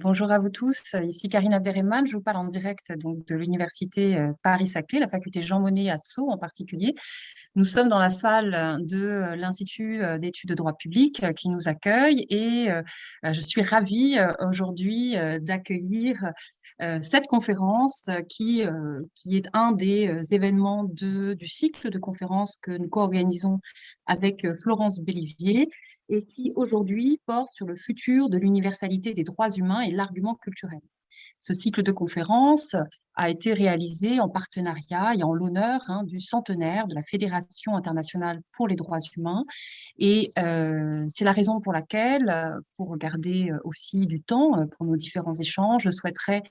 Bonjour à vous tous, ici Karine Abderrahmane, je vous parle en direct donc, de l'université Paris-Saclay, la faculté Jean Monnet à Sceaux en particulier. Nous sommes dans la salle de l'Institut d'études de droit public qui nous accueille et je suis ravie aujourd'hui d'accueillir cette conférence qui est un des événements du cycle de conférences que nous co-organisons avec Florence Bellivier et qui aujourd'hui porte sur le futur de l'universalité des droits humains et l'argument culturel. Ce cycle de conférences a été réalisé en partenariat et en l'honneur du centenaire de la Fédération internationale pour les droits humains. Et c'est la raison pour laquelle, pour garder aussi du temps pour nos différents échanges, je souhaiterais,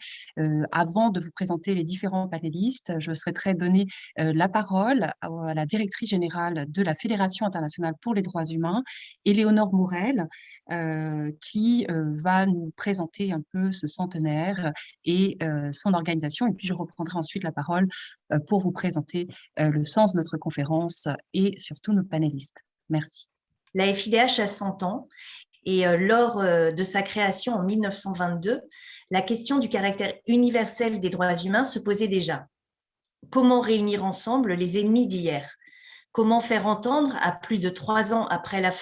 avant de vous présenter les différents panélistes, je souhaiterais donner la parole à la directrice générale de la Fédération internationale pour les droits humains, Éléonore Morel, qui va nous présenter un peu ce centenaire et son organisation. Et puis, je reprendrai ensuite la parole pour vous présenter le sens de notre conférence et surtout nos panélistes. Merci. La FIDH a 100 ans et lors de sa création en 1922, la question du caractère universel des droits humains se posait déjà. Comment réunir ensemble les ennemis d'hier ? Comment faire entendre à peine plus de 3 ans après la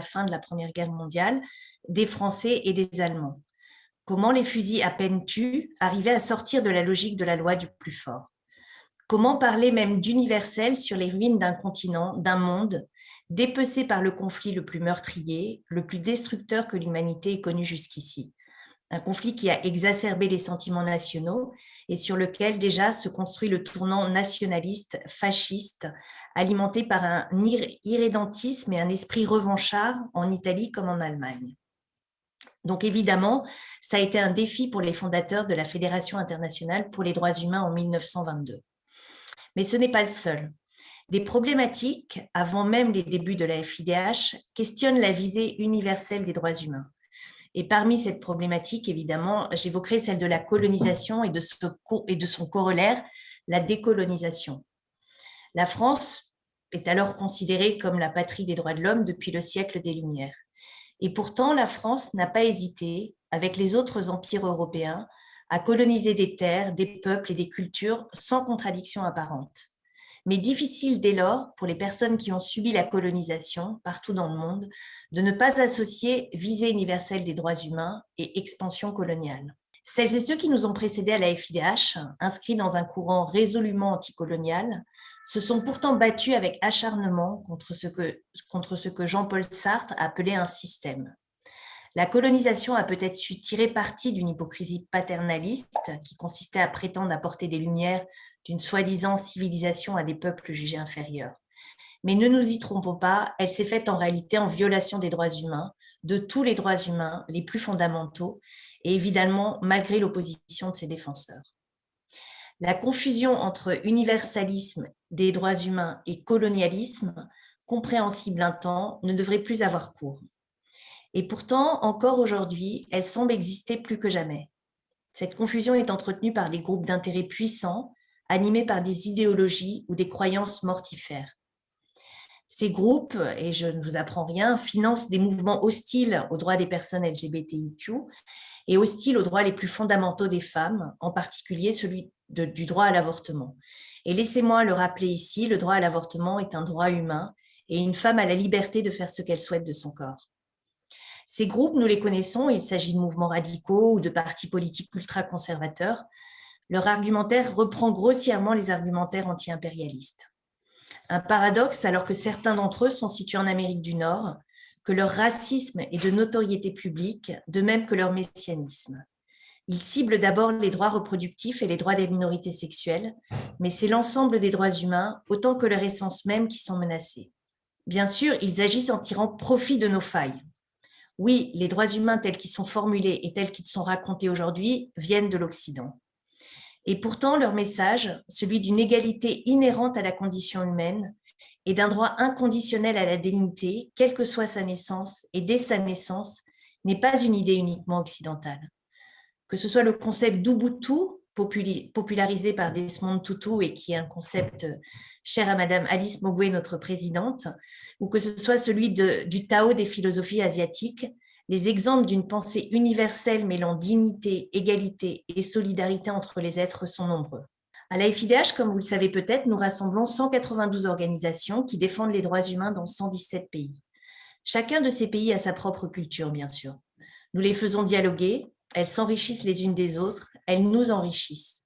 fin de la Première Guerre mondiale des Français et des Allemands ? Comment les fusils à peine tués arrivaient à sortir de la logique de la loi du plus fort ? Comment parler même d'universel sur les ruines d'un continent, d'un monde, dépecé par le conflit le plus meurtrier, le plus destructeur que l'humanité ait connu jusqu'ici ? Un conflit qui a exacerbé les sentiments nationaux et sur lequel déjà se construit le tournant nationaliste, fasciste, alimenté par un irrédentisme et un esprit revanchard en Italie comme en Allemagne. Donc évidemment, ça a été un défi pour les fondateurs de la Fédération internationale pour les droits humains en 1922. Mais ce n'est pas le seul. Des problématiques, avant même les débuts de la FIDH, questionnent la visée universelle des droits humains. Et parmi cette problématique, évidemment, j'évoquerai celle de la colonisation et de son corollaire, la décolonisation. La France est alors considérée comme la patrie des droits de l'homme depuis le siècle des Lumières. Et pourtant, la France n'a pas hésité, avec les autres empires européens, à coloniser des terres, des peuples et des cultures sans contradiction apparente. Mais difficile dès lors pour les personnes qui ont subi la colonisation partout dans le monde de ne pas associer visée universelle des droits humains et expansion coloniale. Celles et ceux qui nous ont précédés à la FIDH, inscrits dans un courant résolument anticolonial, se sont pourtant battus avec acharnement contre ce que Jean-Paul Sartre appelait un système. La colonisation a peut-être su tirer parti d'une hypocrisie paternaliste qui consistait à prétendre apporter des lumières d'une soi-disant civilisation à des peuples jugés inférieurs. Mais ne nous y trompons pas, elle s'est faite en réalité en violation des droits humains, de tous les droits humains les plus fondamentaux, et évidemment malgré l'opposition de ses défenseurs. La confusion entre universalisme des droits humains et colonialisme, compréhensible un temps, ne devrait plus avoir cours. Et pourtant, encore aujourd'hui, elle semble exister plus que jamais. Cette confusion est entretenue par des groupes d'intérêts puissants, animés par des idéologies ou des croyances mortifères. Ces groupes, et je ne vous apprends rien, financent des mouvements hostiles aux droits des personnes LGBTIQ et hostiles aux droits les plus fondamentaux des femmes, en particulier celui du droit à l'avortement. Et laissez-moi le rappeler ici, le droit à l'avortement est un droit humain et une femme a la liberté de faire ce qu'elle souhaite de son corps. Ces groupes, nous les connaissons, il s'agit de mouvements radicaux ou de partis politiques ultra-conservateurs. Leur argumentaire reprend grossièrement les argumentaires anti-impérialistes. Un paradoxe alors que certains d'entre eux sont situés en Amérique du Nord, que leur racisme est de notoriété publique, de même que leur messianisme. Ils ciblent d'abord les droits reproductifs et les droits des minorités sexuelles, mais c'est l'ensemble des droits humains, autant que leur essence même, qui sont menacés. Bien sûr, ils agissent en tirant profit de nos failles. Oui, les droits humains tels qu'ils sont formulés et tels qu'ils sont racontés aujourd'hui viennent de l'Occident. Et pourtant, leur message, celui d'une égalité inhérente à la condition humaine et d'un droit inconditionnel à la dignité, quelle que soit sa naissance et dès sa naissance, n'est pas une idée uniquement occidentale. Que ce soit le concept d'Ubuntu, popularisé par Desmond Tutu et qui est un concept cher à Madame Alice Mogwe, notre présidente, ou que ce soit celui du Tao des philosophies asiatiques, Les exemples d'une pensée universelle mêlant dignité, égalité et solidarité entre les êtres sont nombreux. À la FIDH, comme vous le savez peut-être, nous rassemblons 192 organisations qui défendent les droits humains dans 117 pays. Chacun de ces pays a sa propre culture, bien sûr. Nous les faisons dialoguer, elles s'enrichissent les unes des autres, elles nous enrichissent.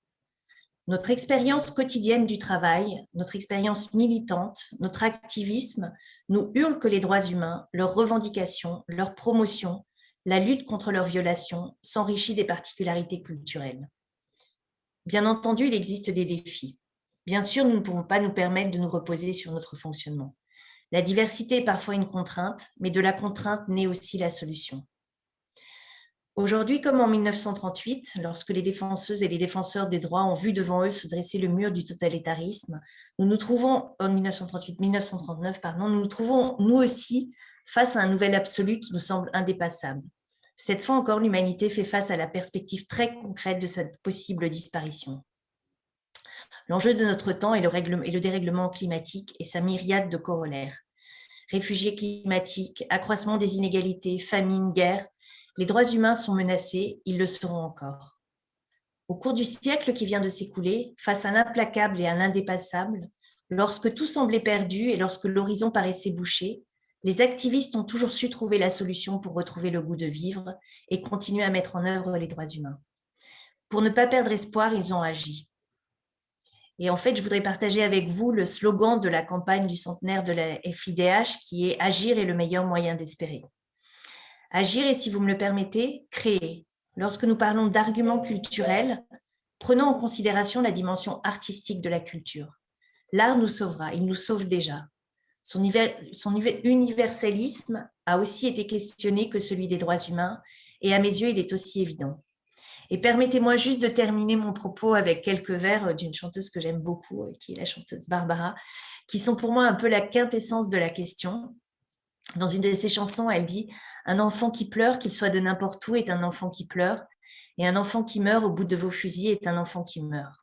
Notre expérience quotidienne du travail, notre expérience militante, notre activisme nous hurlent que les droits humains, leurs revendications, leur promotion, la lutte contre leurs violations s'enrichit des particularités culturelles. Bien entendu, il existe des défis. Bien sûr, nous ne pouvons pas nous permettre de nous reposer sur notre fonctionnement. La diversité est parfois une contrainte, mais de la contrainte naît aussi la solution. Aujourd'hui, comme en 1938, lorsque les défenseuses et les défenseurs des droits ont vu devant eux se dresser le mur du totalitarisme, nous nous trouvons, en 1939, nous nous trouvons nous aussi face à un nouvel absolu qui nous semble indépassable. Cette fois encore, l'humanité fait face à la perspective très concrète de cette possible disparition. L'enjeu de notre temps est le dérèglement climatique et sa myriade de corollaires. Réfugiés climatiques, accroissement des inégalités, famine, guerre, les droits humains sont menacés, ils le seront encore. Au cours du siècle qui vient de s'écouler, face à l'implacable et à l'indépassable, lorsque tout semblait perdu et lorsque l'horizon paraissait bouché, les activistes ont toujours su trouver la solution pour retrouver le goût de vivre et continuer à mettre en œuvre les droits humains. Pour ne pas perdre espoir, ils ont agi. Et en fait, je voudrais partager avec vous le slogan de la campagne du centenaire de la FIDH qui est « Agir est le meilleur moyen d'espérer ». Agir et, si vous me le permettez, créer. Lorsque nous parlons d'arguments culturels, prenons en considération la dimension artistique de la culture. L'art nous sauvera, il nous sauve déjà. Son universalisme a aussi été questionné que celui des droits humains et à mes yeux, il est aussi évident. Et permettez-moi juste de terminer mon propos avec quelques vers d'une chanteuse que j'aime beaucoup, qui est la chanteuse Barbara, qui sont pour moi un peu la quintessence de la question. Dans une de ses chansons, elle dit « Un enfant qui pleure, qu'il soit de n'importe où, est un enfant qui pleure, et un enfant qui meurt au bout de vos fusils est un enfant qui meurt. »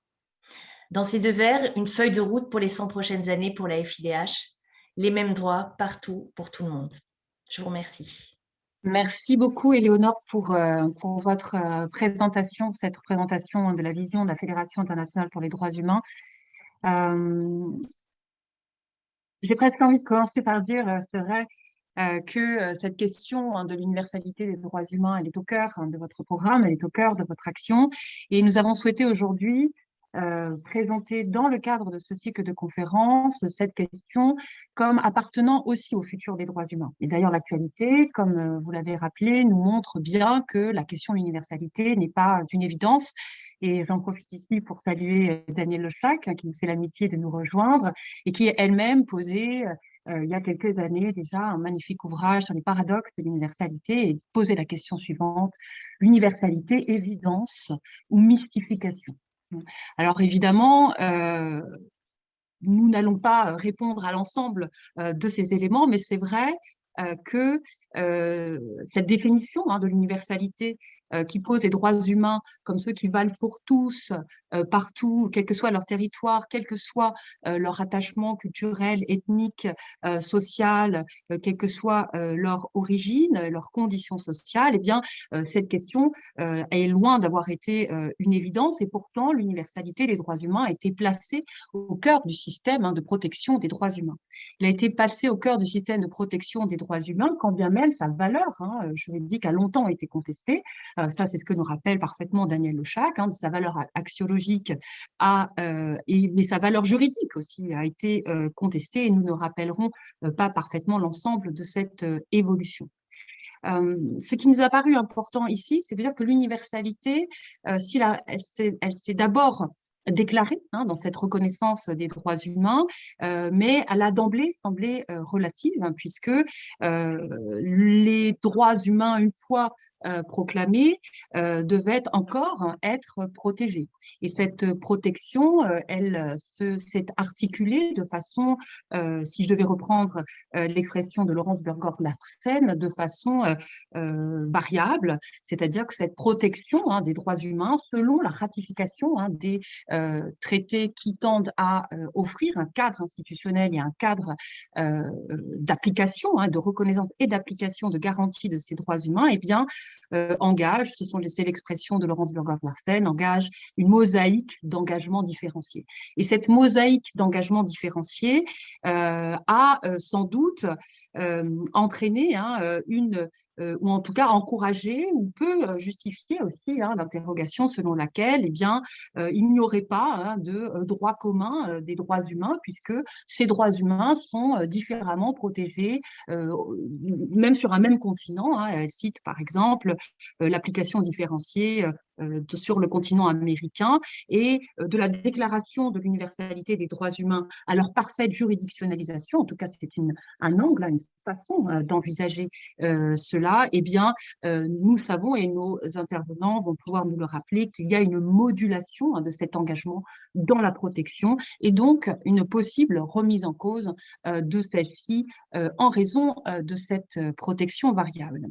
Dans ces deux vers, une feuille de route pour les 100 prochaines années pour la FIDH, les mêmes droits partout pour tout le monde. Je vous remercie. Merci beaucoup, Éléonore, pour votre présentation, cette présentation de la vision de la Fédération internationale pour les droits humains. J'ai presque envie de commencer par dire, c'est vrai, que cette question de l'universalité des droits humains, elle est au cœur de votre programme, elle est au cœur de votre action. Et nous avons souhaité aujourd'hui présenter dans le cadre de ce cycle de conférences cette question comme appartenant aussi au futur des droits humains. Et d'ailleurs, l'actualité, comme vous l'avez rappelé, nous montre bien que la question de l'universalité n'est pas une évidence. Et j'en profite ici pour saluer Danielle Lechac, qui nous fait l'amitié de nous rejoindre et qui elle-même posait il y a quelques années déjà un magnifique ouvrage sur les paradoxes de l'universalité et posait la question suivante: l'universalité, évidence ou mystification? Alors évidemment, nous n'allons pas répondre à l'ensemble de ces éléments, mais c'est vrai que cette définition de l'universalité qui pose les droits humains comme ceux qui valent pour tous, partout, quel que soit leur territoire, quel que soit leur attachement culturel, ethnique, social, quelle que soit leur origine, leur condition sociale, eh bien, cette question est loin d'avoir été une évidence et pourtant l'universalité des droits humains a été placée au cœur du système de protection des droits humains. Il a été passé au cœur du système de protection des droits humains, quand bien même sa valeur juridique a longtemps été contestée. Ça, c'est ce que nous rappelle parfaitement Danielle Lechac, de sa valeur axiologique, mais sa valeur juridique aussi a été contestée et nous ne rappellerons pas parfaitement l'ensemble de cette évolution. Ce qui nous a paru important ici, c'est de dire que l'universalité, elle s'est d'abord déclarée dans cette reconnaissance des droits humains, mais elle a d'emblée semblé relative, puisque les droits humains, une fois proclamée devait encore être protégée. Et cette protection, elle s'est articulée de façon, si je devais reprendre l'expression de Laurence Burgor-Larsen, de façon variable, c'est-à-dire que cette protection des droits humains, selon la ratification des traités qui tendent à offrir un cadre institutionnel et un cadre d'application, de reconnaissance et d'application de garantie de ces droits humains, eh bien, engage, c'est l'expression de Laurence Burgor-Larsen, engage une mosaïque d'engagement différenciés. Et cette mosaïque d'engagement différenciés a sans doute entraîné ou en tout cas encourager ou peut justifier aussi l'interrogation selon laquelle il n'y aurait pas de droit commun des droits humains, puisque ces droits humains sont différemment protégés, même sur un même continent. Elle cite par exemple l'application différenciée sur le continent américain et de la déclaration de l'universalité des droits humains à leur parfaite juridictionnalisation, en tout cas c'est un angle, une façon d'envisager cela, nous savons et nos intervenants vont pouvoir nous le rappeler qu'il y a une modulation de cet engagement dans la protection et donc une possible remise en cause de celle-ci en raison de cette protection variable.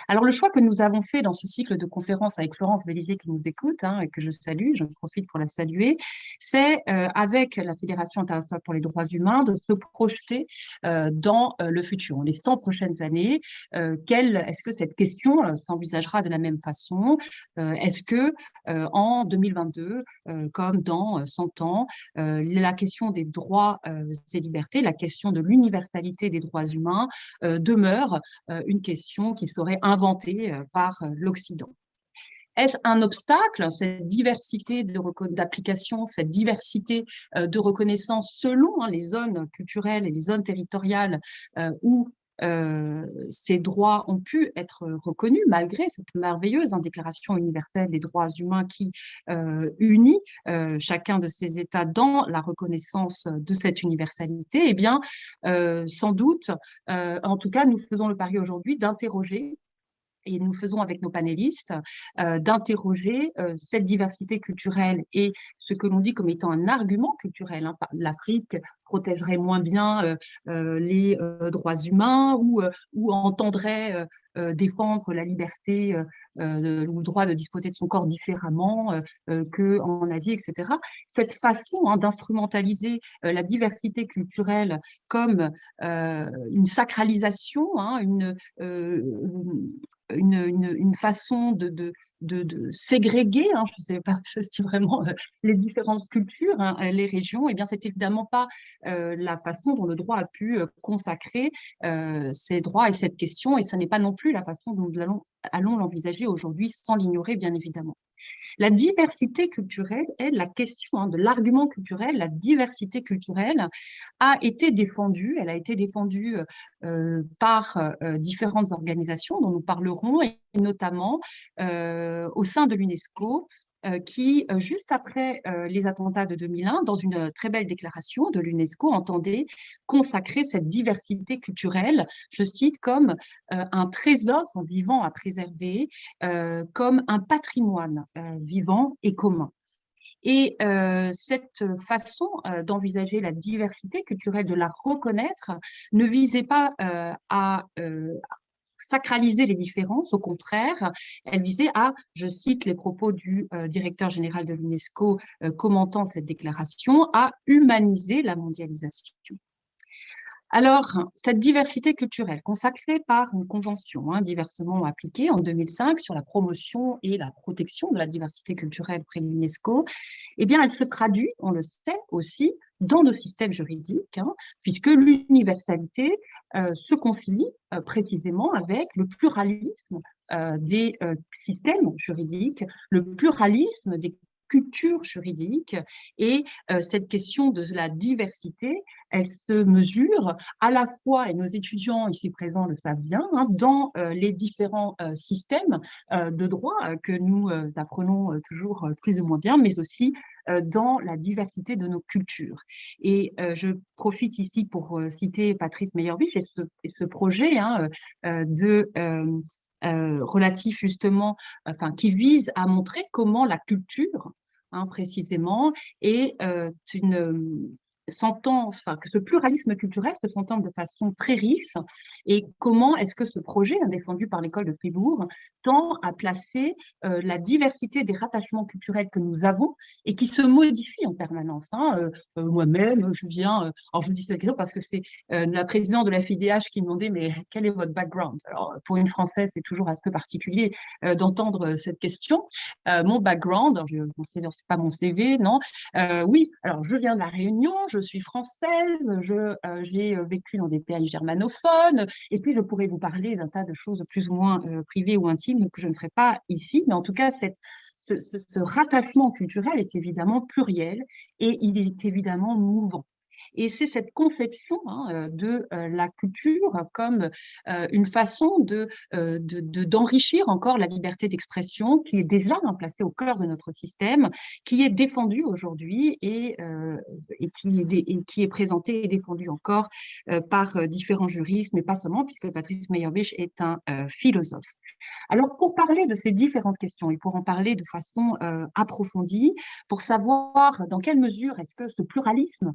Alors, le choix que nous avons fait dans ce cycle de conférences avec Florence Bélivier qui nous écoute et que je salue, je profite pour la saluer, c'est avec la Fédération internationale pour les droits humains de se projeter dans le futur, les 100 prochaines années. Est-ce que cette question s'envisagera de la même façon? Est-ce que en 2022, comme dans 100 ans, la question des droits et libertés, la question de l'universalité des droits humains demeure une question qui serait inventée par l'Occident? Est-ce un obstacle, cette diversité d'application, cette diversité de reconnaissance selon les zones culturelles et les zones territoriales où ces droits ont pu être reconnus malgré cette merveilleuse déclaration universelle des droits humains qui unit chacun de ces États dans la reconnaissance de cette universalité? Eh bien, sans doute, en tout cas, nous faisons le pari aujourd'hui d'interroger et nous faisons avec nos panélistes, d'interroger cette diversité culturelle et ce que l'on dit comme étant un argument culturel. L'Afrique protégerait moins bien les droits humains ou entendrait défendre la liberté ou le droit de disposer de son corps différemment qu'en Asie, etc. Cette façon d'instrumentaliser la diversité culturelle comme une sacralisation, une façon de ségréguer, je ne sais pas si vraiment les différentes cultures, les régions, eh bien, c'est évidemment pas la façon dont le droit a pu consacrer ces droits et cette question, et ce n'est pas non plus la façon dont nous allons l'envisager aujourd'hui sans l'ignorer, bien évidemment. La diversité culturelle est la question de l'argument culturel. La diversité culturelle a été défendue. Elle a été défendue par différentes organisations dont nous parlerons, et notamment au sein de l'UNESCO, qui, juste après les attentats de 2001, dans une très belle déclaration de l'UNESCO, entendait consacrer cette diversité culturelle, je cite, comme un trésor vivant à préserver, comme un patrimoine vivant et commun. Et cette façon d'envisager la diversité culturelle, de la reconnaître, ne visait pas à sacraliser les différences, au contraire, elle visait à, je cite les propos du directeur général de l'UNESCO commentant cette déclaration, à humaniser la mondialisation. Alors, cette diversité culturelle, consacrée par une convention diversement appliquée en 2005 sur la promotion et la protection de la diversité culturelle auprès de l'UNESCO, eh bien, elle se traduit, on le sait aussi, dans nos systèmes juridiques, puisque l'universalité se concilie précisément avec le pluralisme des systèmes juridiques, le pluralisme des culture juridique, et cette question de la diversité, elle se mesure à la fois, et nos étudiants ici présents le savent bien, dans les différents systèmes de droit que nous apprenons toujours plus ou moins bien, mais aussi dans la diversité de nos cultures. Et je profite ici pour citer Patrice Meyerbeer et ce projet de relatif justement, enfin, qui vise à montrer comment la culture, hein, précisément, est enfin, que ce pluralisme culturel peut s'entendre de façon très riche, et comment est-ce que ce projet, hein, défendu par l'école de Fribourg, tend à placer la diversité des rattachements culturels que nous avons et qui se modifient en permanence, hein. Moi-même, je viens, alors je vous dis ça parce que c'est la présidente de la FIDH qui me demandait, mais quel est votre background? Alors, pour une Française, c'est toujours un peu particulier d'entendre cette question. Mon background, alors c'est pas mon CV, non. Oui, alors je viens de la Réunion, je suis française, j'ai vécu dans des pays germanophones, et puis je pourrais vous parler d'un tas de choses plus ou moins privées ou intimes que je ne ferai pas ici, mais en tout cas, ce rattachement culturel est évidemment pluriel et il est évidemment mouvant. Et c'est cette conception, hein, de la culture comme une façon d'enrichir encore la liberté d'expression qui est déjà, hein, placée au cœur de notre système, qui est défendue aujourd'hui et qui est présentée et défendue encore par différents juristes, mais pas seulement, puisque Patrice Meyerbeer est un philosophe. Alors, pour parler de ces différentes questions et pour en parler de façon approfondie, pour savoir dans quelle mesure est-ce que ce pluralisme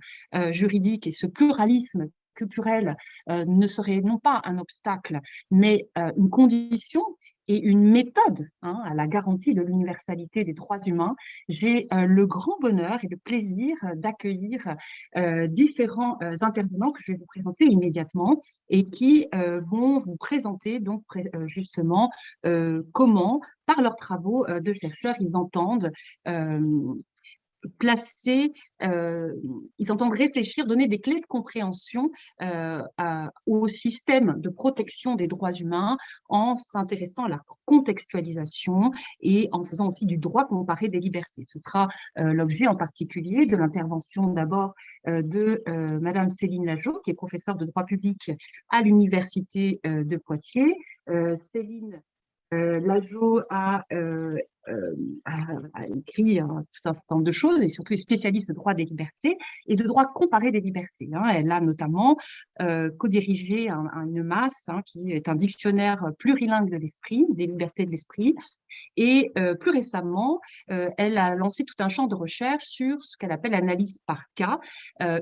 juridique et ce pluralisme culturel ne serait non pas un obstacle, mais une condition et une méthode, hein, à la garantie de l'universalité des droits humains, j'ai le grand bonheur et le plaisir d'accueillir différents intervenants que je vais vous présenter immédiatement et qui vont vous présenter donc justement comment, par leurs travaux de chercheurs, euh, placer, ils entendent réfléchir, donner des clés de compréhension au système de protection des droits humains en s'intéressant à la contextualisation et en faisant aussi du droit comparé des libertés. Ce sera l'objet en particulier de l'intervention d'abord de Madame Céline Lageau, qui est professeure de droit public à l'Université de Poitiers. Céline Lageau a écrit tout un certain nombre de choses et surtout est spécialiste de droit des libertés et de droit comparé des libertés, hein. Elle a notamment co-dirigé une masse, hein, qui est un dictionnaire plurilingue de l'esprit, des libertés de l'esprit. Et plus récemment, elle a lancé tout un champ de recherche sur ce qu'elle appelle l'analyse par cas,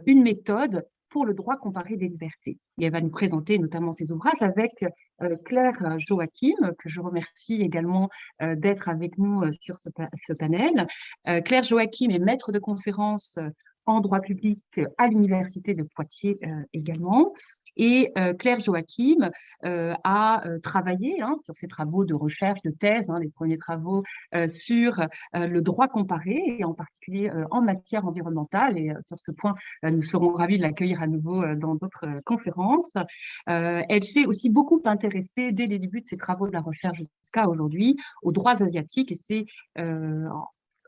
une méthode pour le droit comparé des libertés. Et elle va nous présenter notamment ses ouvrages avec Claire Joachim, que je remercie également d'être avec nous sur ce panel. Claire Joachim est maître de conférence en droit public à l'Université de Poitiers également. Et Claire Joachim a travaillé, hein, sur ses travaux de recherche, de thèse, hein, les premiers travaux sur le droit comparé, et en particulier en matière environnementale. Et sur ce point, nous serons ravis de l'accueillir à nouveau dans d'autres conférences. Elle s'est aussi beaucoup intéressée dès les débuts de ses travaux de la recherche jusqu'à aujourd'hui aux droits asiatiques, et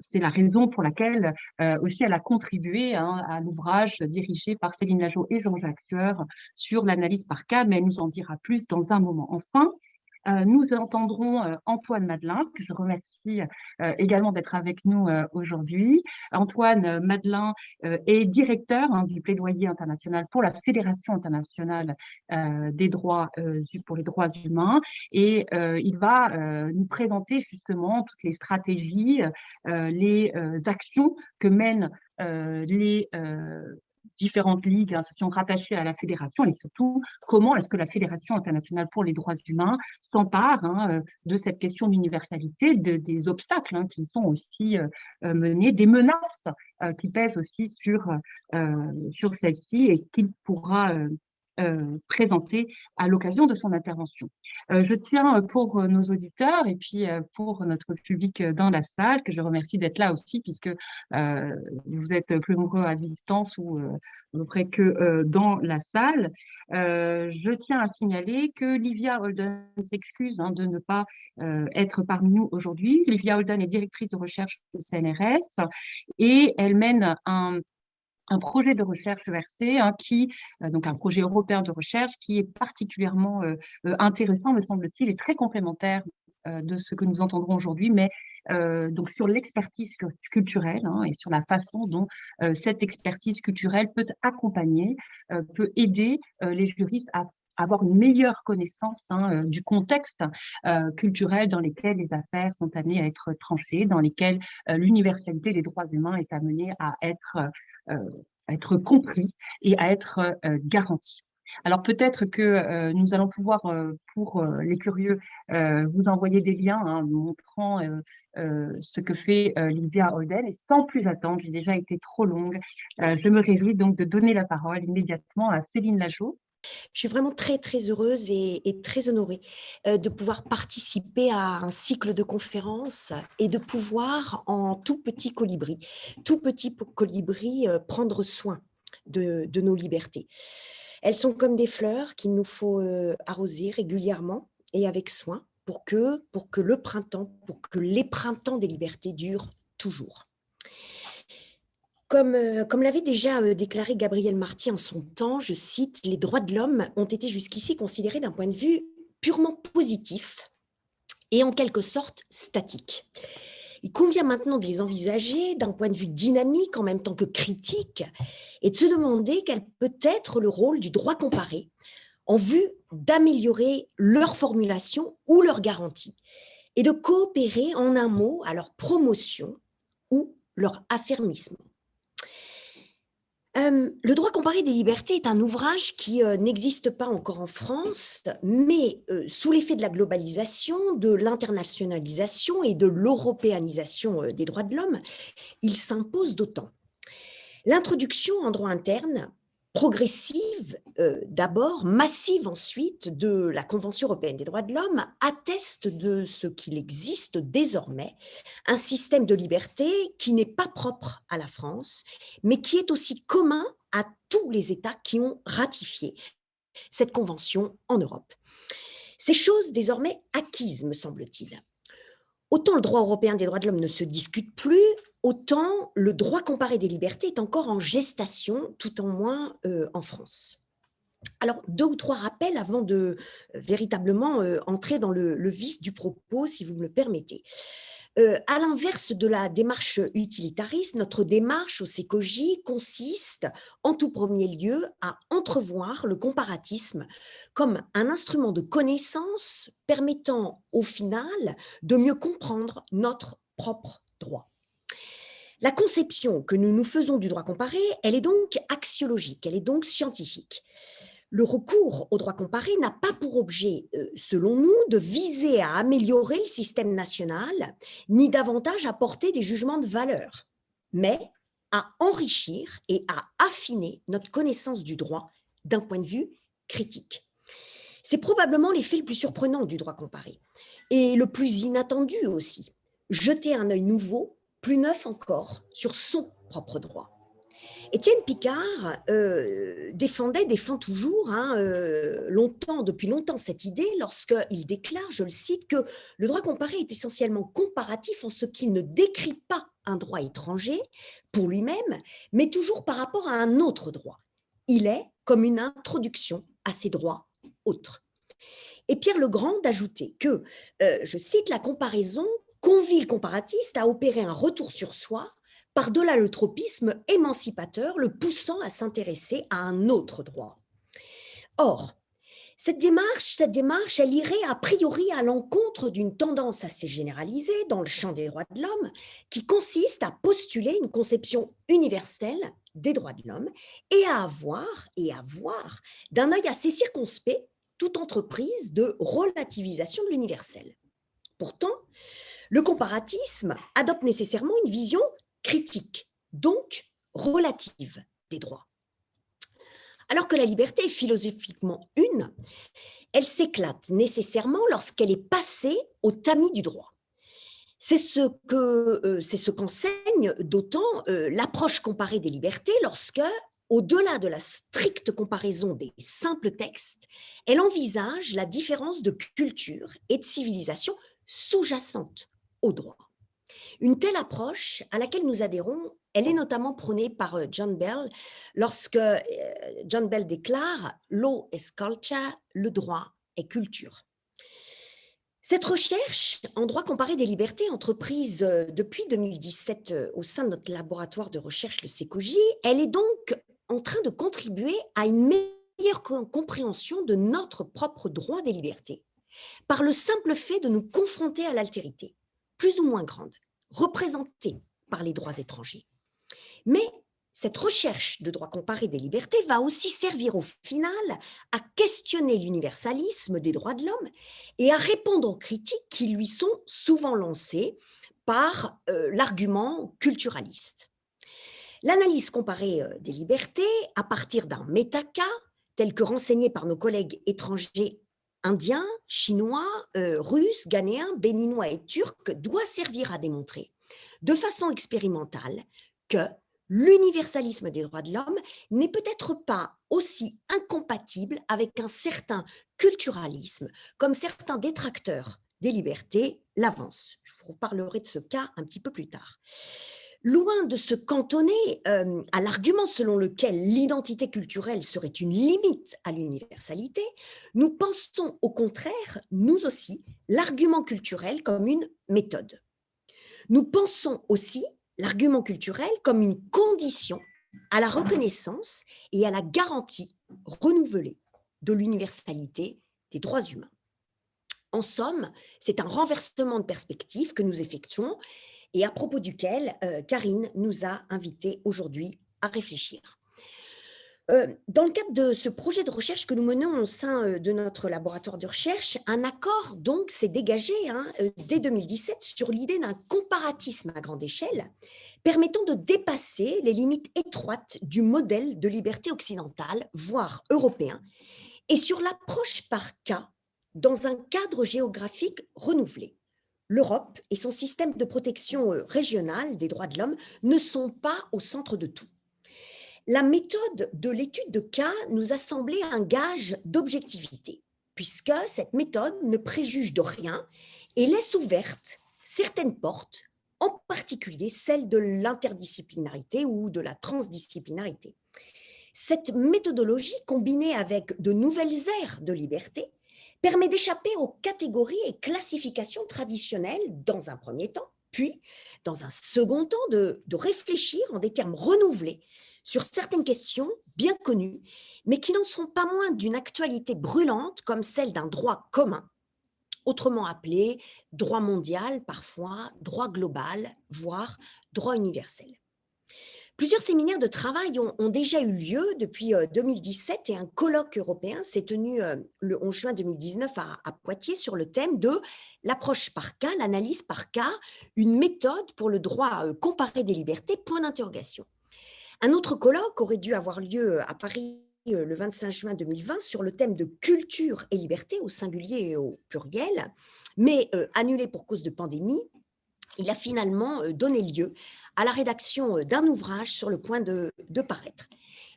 c'est la raison pour laquelle aussi elle a contribué, hein, à l'ouvrage dirigé par Céline Lageau et Jean-Jacques Sueur sur l'analyse par cas, mais elle nous en dira plus dans un moment. Enfin, nous entendrons Antoine Madelin, que je remercie également d'être avec nous aujourd'hui. Antoine Madelin est directeur, hein, du plaidoyer international pour la Fédération internationale pour les droits humains, et il va nous présenter justement toutes les stratégies, les actions que mènent les différentes ligues, institutions rattachées à la fédération, et surtout comment est-ce que la Fédération internationale pour les droits humains s'empare, hein, de cette question d'universalité, des obstacles, hein, qui sont aussi menés, des menaces qui pèsent aussi sur celle-ci et qu'il pourra présenter à l'occasion de son intervention. Je tiens pour nos auditeurs et puis pour notre public dans la salle, que je remercie d'être là aussi, puisque vous êtes plus nombreux à distance ou à peu près que dans la salle. Je tiens à signaler que Livia Holden s'excuse, hein, de ne pas être parmi nous aujourd'hui. Livia Holden est directrice de recherche au CNRS et elle mène un projet de recherche ERC, hein, donc un projet européen de recherche qui est particulièrement intéressant, me semble-t-il, et très complémentaire de ce que nous entendrons aujourd'hui, mais donc sur l'expertise culturelle, hein, et sur la façon dont cette expertise culturelle peut accompagner, peut aider les juristes avoir une meilleure connaissance du contexte culturel dans lequel les affaires sont amenées à être tranchées, dans lesquels l'universalité des droits humains est amenée euh, à être compris et à être garantie. Alors peut-être que nous allons pouvoir, pour les curieux, vous envoyer des liens montrant ce que fait Lydia Holden. Et sans plus attendre, j'ai déjà été trop longue. Je me réjouis donc de donner la parole immédiatement à Céline Lageau. Je suis vraiment très, très heureuse et très honorée de pouvoir participer à un cycle de conférences et de pouvoir, en tout petit colibri, prendre soin de nos libertés. Elles sont comme des fleurs qu'il nous faut arroser régulièrement et avec soin pour que pour que les printemps des libertés durent toujours. Comme l'avait déjà déclaré Gabriel Marty en son temps, je cite, « Les droits de l'homme ont été jusqu'ici considérés d'un point de vue purement positif et en quelque sorte statique. Il convient maintenant de les envisager d'un point de vue dynamique en même temps que critique et de se demander quel peut être le rôle du droit comparé en vue d'améliorer leur formulation ou leur garantie et de coopérer en un mot à leur promotion ou leur affermissement. Le droit comparé des libertés est un ouvrage qui n'existe pas encore en France, mais sous l'effet de la globalisation, de l'internationalisation et de l'européanisation des droits de l'homme, il s'impose d'autant. L'introduction en droit interne, progressive d'abord, massive ensuite, de la Convention européenne des droits de l'homme, atteste de ce qu'il existe désormais un système de liberté qui n'est pas propre à la France, mais qui est aussi commun à tous les États qui ont ratifié cette convention en Europe. C'est chose désormais acquise, me semble-t-il. Autant le droit européen des droits de l'homme ne se discute plus, autant le droit comparé des libertés est encore en gestation, tout en moins en France. Alors, 2 ou 3 rappels avant de véritablement entrer dans le vif du propos, si vous me le permettez. À l'inverse de la démarche utilitariste, notre démarche au CECOJ consiste en tout premier lieu à entrevoir le comparatisme comme un instrument de connaissance permettant au final de mieux comprendre notre propre droit. La conception que nous nous faisons du droit comparé, elle est donc axiologique, elle est donc scientifique. Le recours au droit comparé n'a pas pour objet, selon nous, de viser à améliorer le système national, ni davantage à porter des jugements de valeur, mais à enrichir et à affiner notre connaissance du droit d'un point de vue critique. C'est probablement l'effet le plus surprenant du droit comparé, et le plus inattendu aussi, jeter un œil nouveau, plus neuf encore, sur son propre droit. Étienne Picard défend toujours depuis longtemps cette idée lorsqu'il déclare, je le cite, que le droit comparé est essentiellement comparatif en ce qu'il ne décrit pas un droit étranger pour lui-même, mais toujours par rapport à un autre droit. Il est comme une introduction à ces droits autres. Et Pierre Legrand d'ajouter que, je cite, la comparaison convie le comparatiste à opérer un retour sur soi par-delà le tropisme émancipateur, le poussant à s'intéresser à un autre droit. Or, cette démarche, elle irait a priori à l'encontre d'une tendance assez généralisée dans le champ des droits de l'homme, qui consiste à postuler une conception universelle des droits de l'homme et à avoir d'un œil assez circonspect toute entreprise de relativisation de l'universel. Pourtant, le comparatisme adopte nécessairement une vision critique, donc relative des droits. Alors que la liberté est philosophiquement une, elle s'éclate nécessairement lorsqu'elle est passée au tamis du droit. C'est ce qu'enseigne d'autant l'approche comparée des libertés lorsque, au-delà de la stricte comparaison des simples textes, elle envisage la différence de culture et de civilisation sous-jacente au droit. Une telle approche à laquelle nous adhérons, elle est notamment prônée par John Bell lorsque John Bell déclare « Law is culture, le droit est culture ». Cette recherche en droit comparé des libertés, entreprise depuis 2017 au sein de notre laboratoire de recherche, le CECOJ, elle est donc en train de contribuer à une meilleure compréhension de notre propre droit des libertés par le simple fait de nous confronter à l'altérité, plus ou moins grande, représentée par les droits étrangers. Mais cette recherche de droit comparé des libertés va aussi servir au final à questionner l'universalisme des droits de l'homme et à répondre aux critiques qui lui sont souvent lancées par l'argument culturaliste. L'analyse comparée des libertés à partir d'un métacas, tel que renseigné par nos collègues étrangers indiens, chinois, russes, ghanéens, béninois et turcs, doit servir à démontrer de façon expérimentale que l'universalisme des droits de l'homme n'est peut-être pas aussi incompatible avec un certain culturalisme comme certains détracteurs des libertés l'avancent. Je vous reparlerai de ce cas un petit peu plus tard. Loin de se cantonner à l'argument selon lequel l'identité culturelle serait une limite à l'universalité, nous pensons au contraire, nous aussi, l'argument culturel comme une méthode. Nous pensons aussi l'argument culturel comme une condition à la reconnaissance et à la garantie renouvelée de l'universalité des droits humains. En somme, c'est un renversement de perspective que nous effectuons et à propos duquel Karine nous a invités aujourd'hui à réfléchir. Dans le cadre de ce projet de recherche que nous menons au sein de notre laboratoire de recherche, un accord donc s'est dégagé dès 2017 sur l'idée d'un comparatisme à grande échelle permettant de dépasser les limites étroites du modèle de liberté occidentale, voire européen, et sur l'approche par cas dans un cadre géographique renouvelé. L'Europe et son système de protection régionale des droits de l'homme ne sont pas au centre de tout. La méthode de l'étude de cas nous a semblé un gage d'objectivité, puisque cette méthode ne préjuge de rien et laisse ouvertes certaines portes, en particulier celle de l'interdisciplinarité ou de la transdisciplinarité. Cette méthodologie, combinée avec de nouvelles aires de liberté, permet d'échapper aux catégories et classifications traditionnelles dans un premier temps, puis, dans un second temps, de réfléchir en des termes renouvelés sur certaines questions bien connues, mais qui n'en sont pas moins d'une actualité brûlante comme celle d'un droit commun, autrement appelé droit mondial, parfois droit global, voire droit universel. Plusieurs séminaires de travail ont déjà eu lieu depuis 2017 et un colloque européen s'est tenu le 11 juin 2019 à Poitiers sur le thème de l'approche par cas, l'analyse par cas, une méthode pour le droit comparé des libertés, point d'interrogation. Un autre colloque aurait dû avoir lieu à Paris le 25 juin 2020 sur le thème de culture et liberté au singulier et au pluriel, mais annulé pour cause de pandémie. Il a finalement donné lieu à la rédaction d'un ouvrage sur le point de paraître.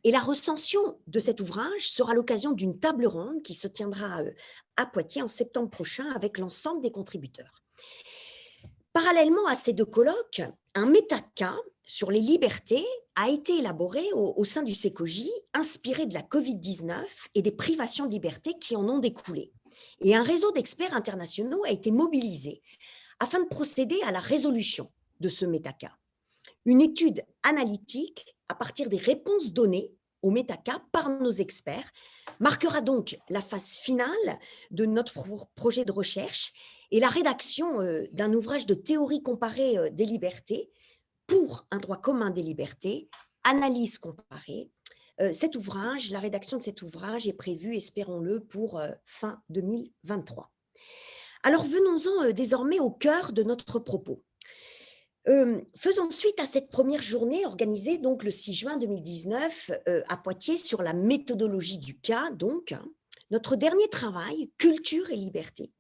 Et la recension de cet ouvrage sera l'occasion d'une table ronde qui se tiendra à Poitiers en septembre prochain avec l'ensemble des contributeurs. Parallèlement à ces deux colloques, un métacas sur les libertés a été élaboré au sein du CECOJ, inspiré de la Covid-19 et des privations de liberté qui en ont découlé. Et un réseau d'experts internationaux a été mobilisé afin de procéder à la résolution de ce métacas. Une étude analytique à partir des réponses données au métacas par nos experts marquera donc la phase finale de notre projet de recherche et la rédaction d'un ouvrage de théorie comparée des libertés pour un droit commun des libertés, analyse comparée. La rédaction de cet ouvrage est prévue, espérons-le, pour fin 2023. Alors, venons-en désormais au cœur de notre propos. Faisons suite à cette première journée organisée donc le 6 juin 2019 à Poitiers sur la méthodologie du cas. Donc, notre dernier travail, Culture et liberté,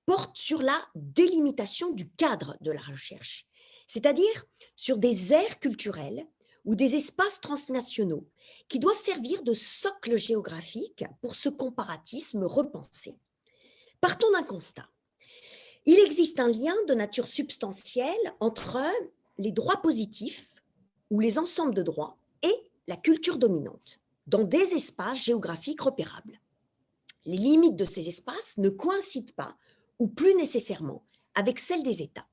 porte sur la délimitation du cadre de la recherche, c'est-à-dire sur des aires culturelles ou des espaces transnationaux qui doivent servir de socle géographique pour ce comparatisme repensé. Partons d'un constat. Il existe un lien de nature substantielle entre les droits positifs ou les ensembles de droits et la culture dominante dans des espaces géographiques repérables. Les limites de ces espaces ne coïncident pas, ou plus nécessairement, avec celles des États.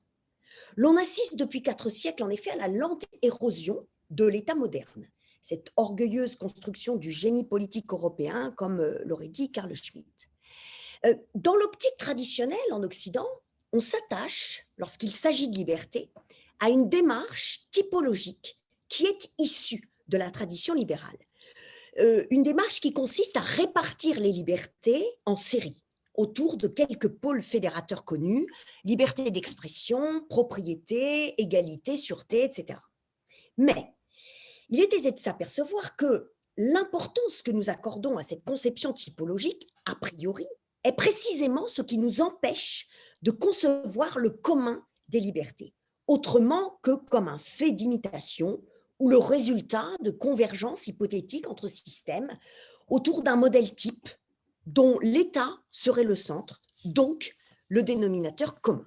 L'on assiste depuis 4 siècles en effet à la lente érosion de l'État moderne, cette orgueilleuse construction du génie politique européen, comme l'aurait dit Carl Schmitt. Dans l'optique traditionnelle en Occident, on s'attache, lorsqu'il s'agit de liberté, à une démarche typologique qui est issue de la tradition libérale. Une démarche qui consiste à répartir les libertés en séries, autour de quelques pôles fédérateurs connus, liberté d'expression, propriété, égalité, sûreté, etc. Mais il est aisé de s'apercevoir que l'importance que nous accordons à cette conception typologique, a priori, est précisément ce qui nous empêche de concevoir le commun des libertés, autrement que comme un fait d'imitation ou le résultat de convergences hypothétiques entre systèmes autour d'un modèle type dont l'État serait le centre, donc le dénominateur commun.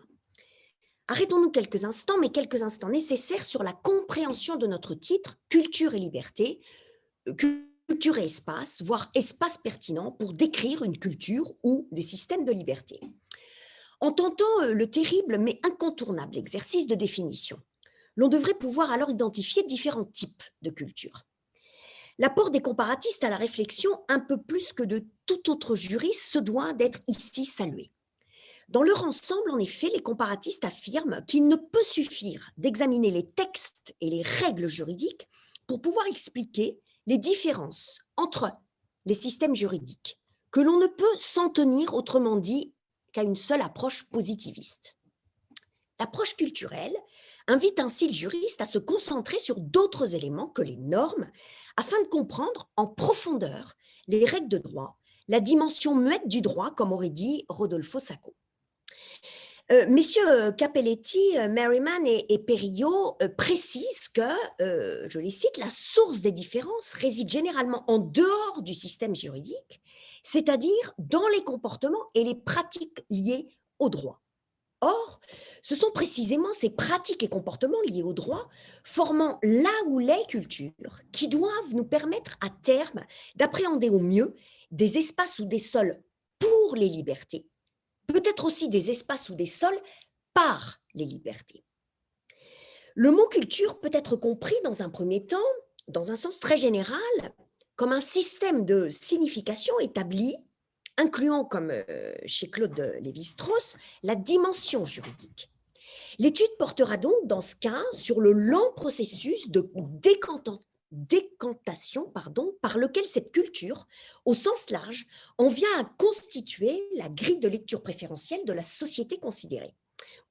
Arrêtons-nous quelques instants, mais quelques instants nécessaires sur la compréhension de notre titre « Culture et liberté », culture et espace, voire espace pertinent pour décrire une culture ou des systèmes de liberté. En tentant le terrible mais incontournable exercice de définition, l'on devrait pouvoir alors identifier différents types de culture. L'apport des comparatistes à la réflexion, un peu plus que de tout autre juriste, se doit d'être ici salué. Dans leur ensemble, en effet, les comparatistes affirment qu'il ne peut suffire d'examiner les textes et les règles juridiques pour pouvoir expliquer les différences entre les systèmes juridiques, que l'on ne peut s'en tenir, autrement dit, qu'à une seule approche positiviste. L'approche culturelle invite ainsi le juriste à se concentrer sur d'autres éléments que les normes afin de comprendre en profondeur les règles de droit, la dimension muette du droit, comme aurait dit Rodolfo Sacco. Messieurs Cappelletti, Merriman et Perillo précisent que, je les cite, la source des différences réside généralement en dehors du système juridique, c'est-à-dire dans les comportements et les pratiques liées au droit. Or, ce sont précisément ces pratiques et comportements liés au droit, formant là où les cultures, qui doivent nous permettre à terme d'appréhender au mieux des espaces ou des sols pour les libertés, peut-être aussi des espaces ou des sols par les libertés. Le mot culture peut être compris dans un premier temps, dans un sens très général, comme un système de signification établi, incluant, comme chez Claude Lévi-Strauss, la dimension juridique. L'étude portera donc, dans ce cas, sur le lent processus de décantation par lequel cette culture, au sens large, en vient à constituer la grille de lecture préférentielle de la société considérée,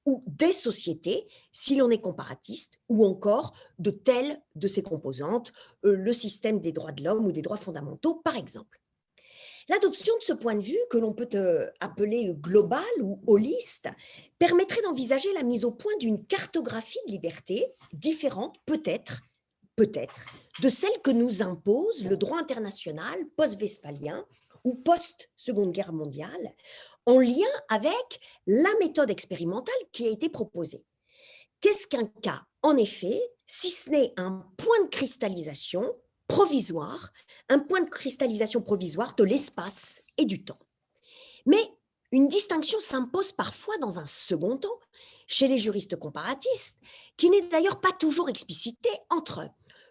ou des sociétés, si l'on est comparatiste, ou encore de telles de ses composantes, le système des droits de l'homme ou des droits fondamentaux, par exemple. L'adoption de ce point de vue, que l'on peut appeler global ou holiste, permettrait d'envisager la mise au point d'une cartographie de liberté différente, peut-être, de celle que nous impose le droit international post-westphalien ou post-Seconde Guerre mondiale, en lien avec la méthode expérimentale qui a été proposée. Qu'est-ce qu'un cas, en effet, si ce n'est un point de cristallisation provisoire, de l'espace et du temps. Mais une distinction s'impose parfois dans un second temps chez les juristes comparatistes, qui n'est d'ailleurs pas toujours explicitée entre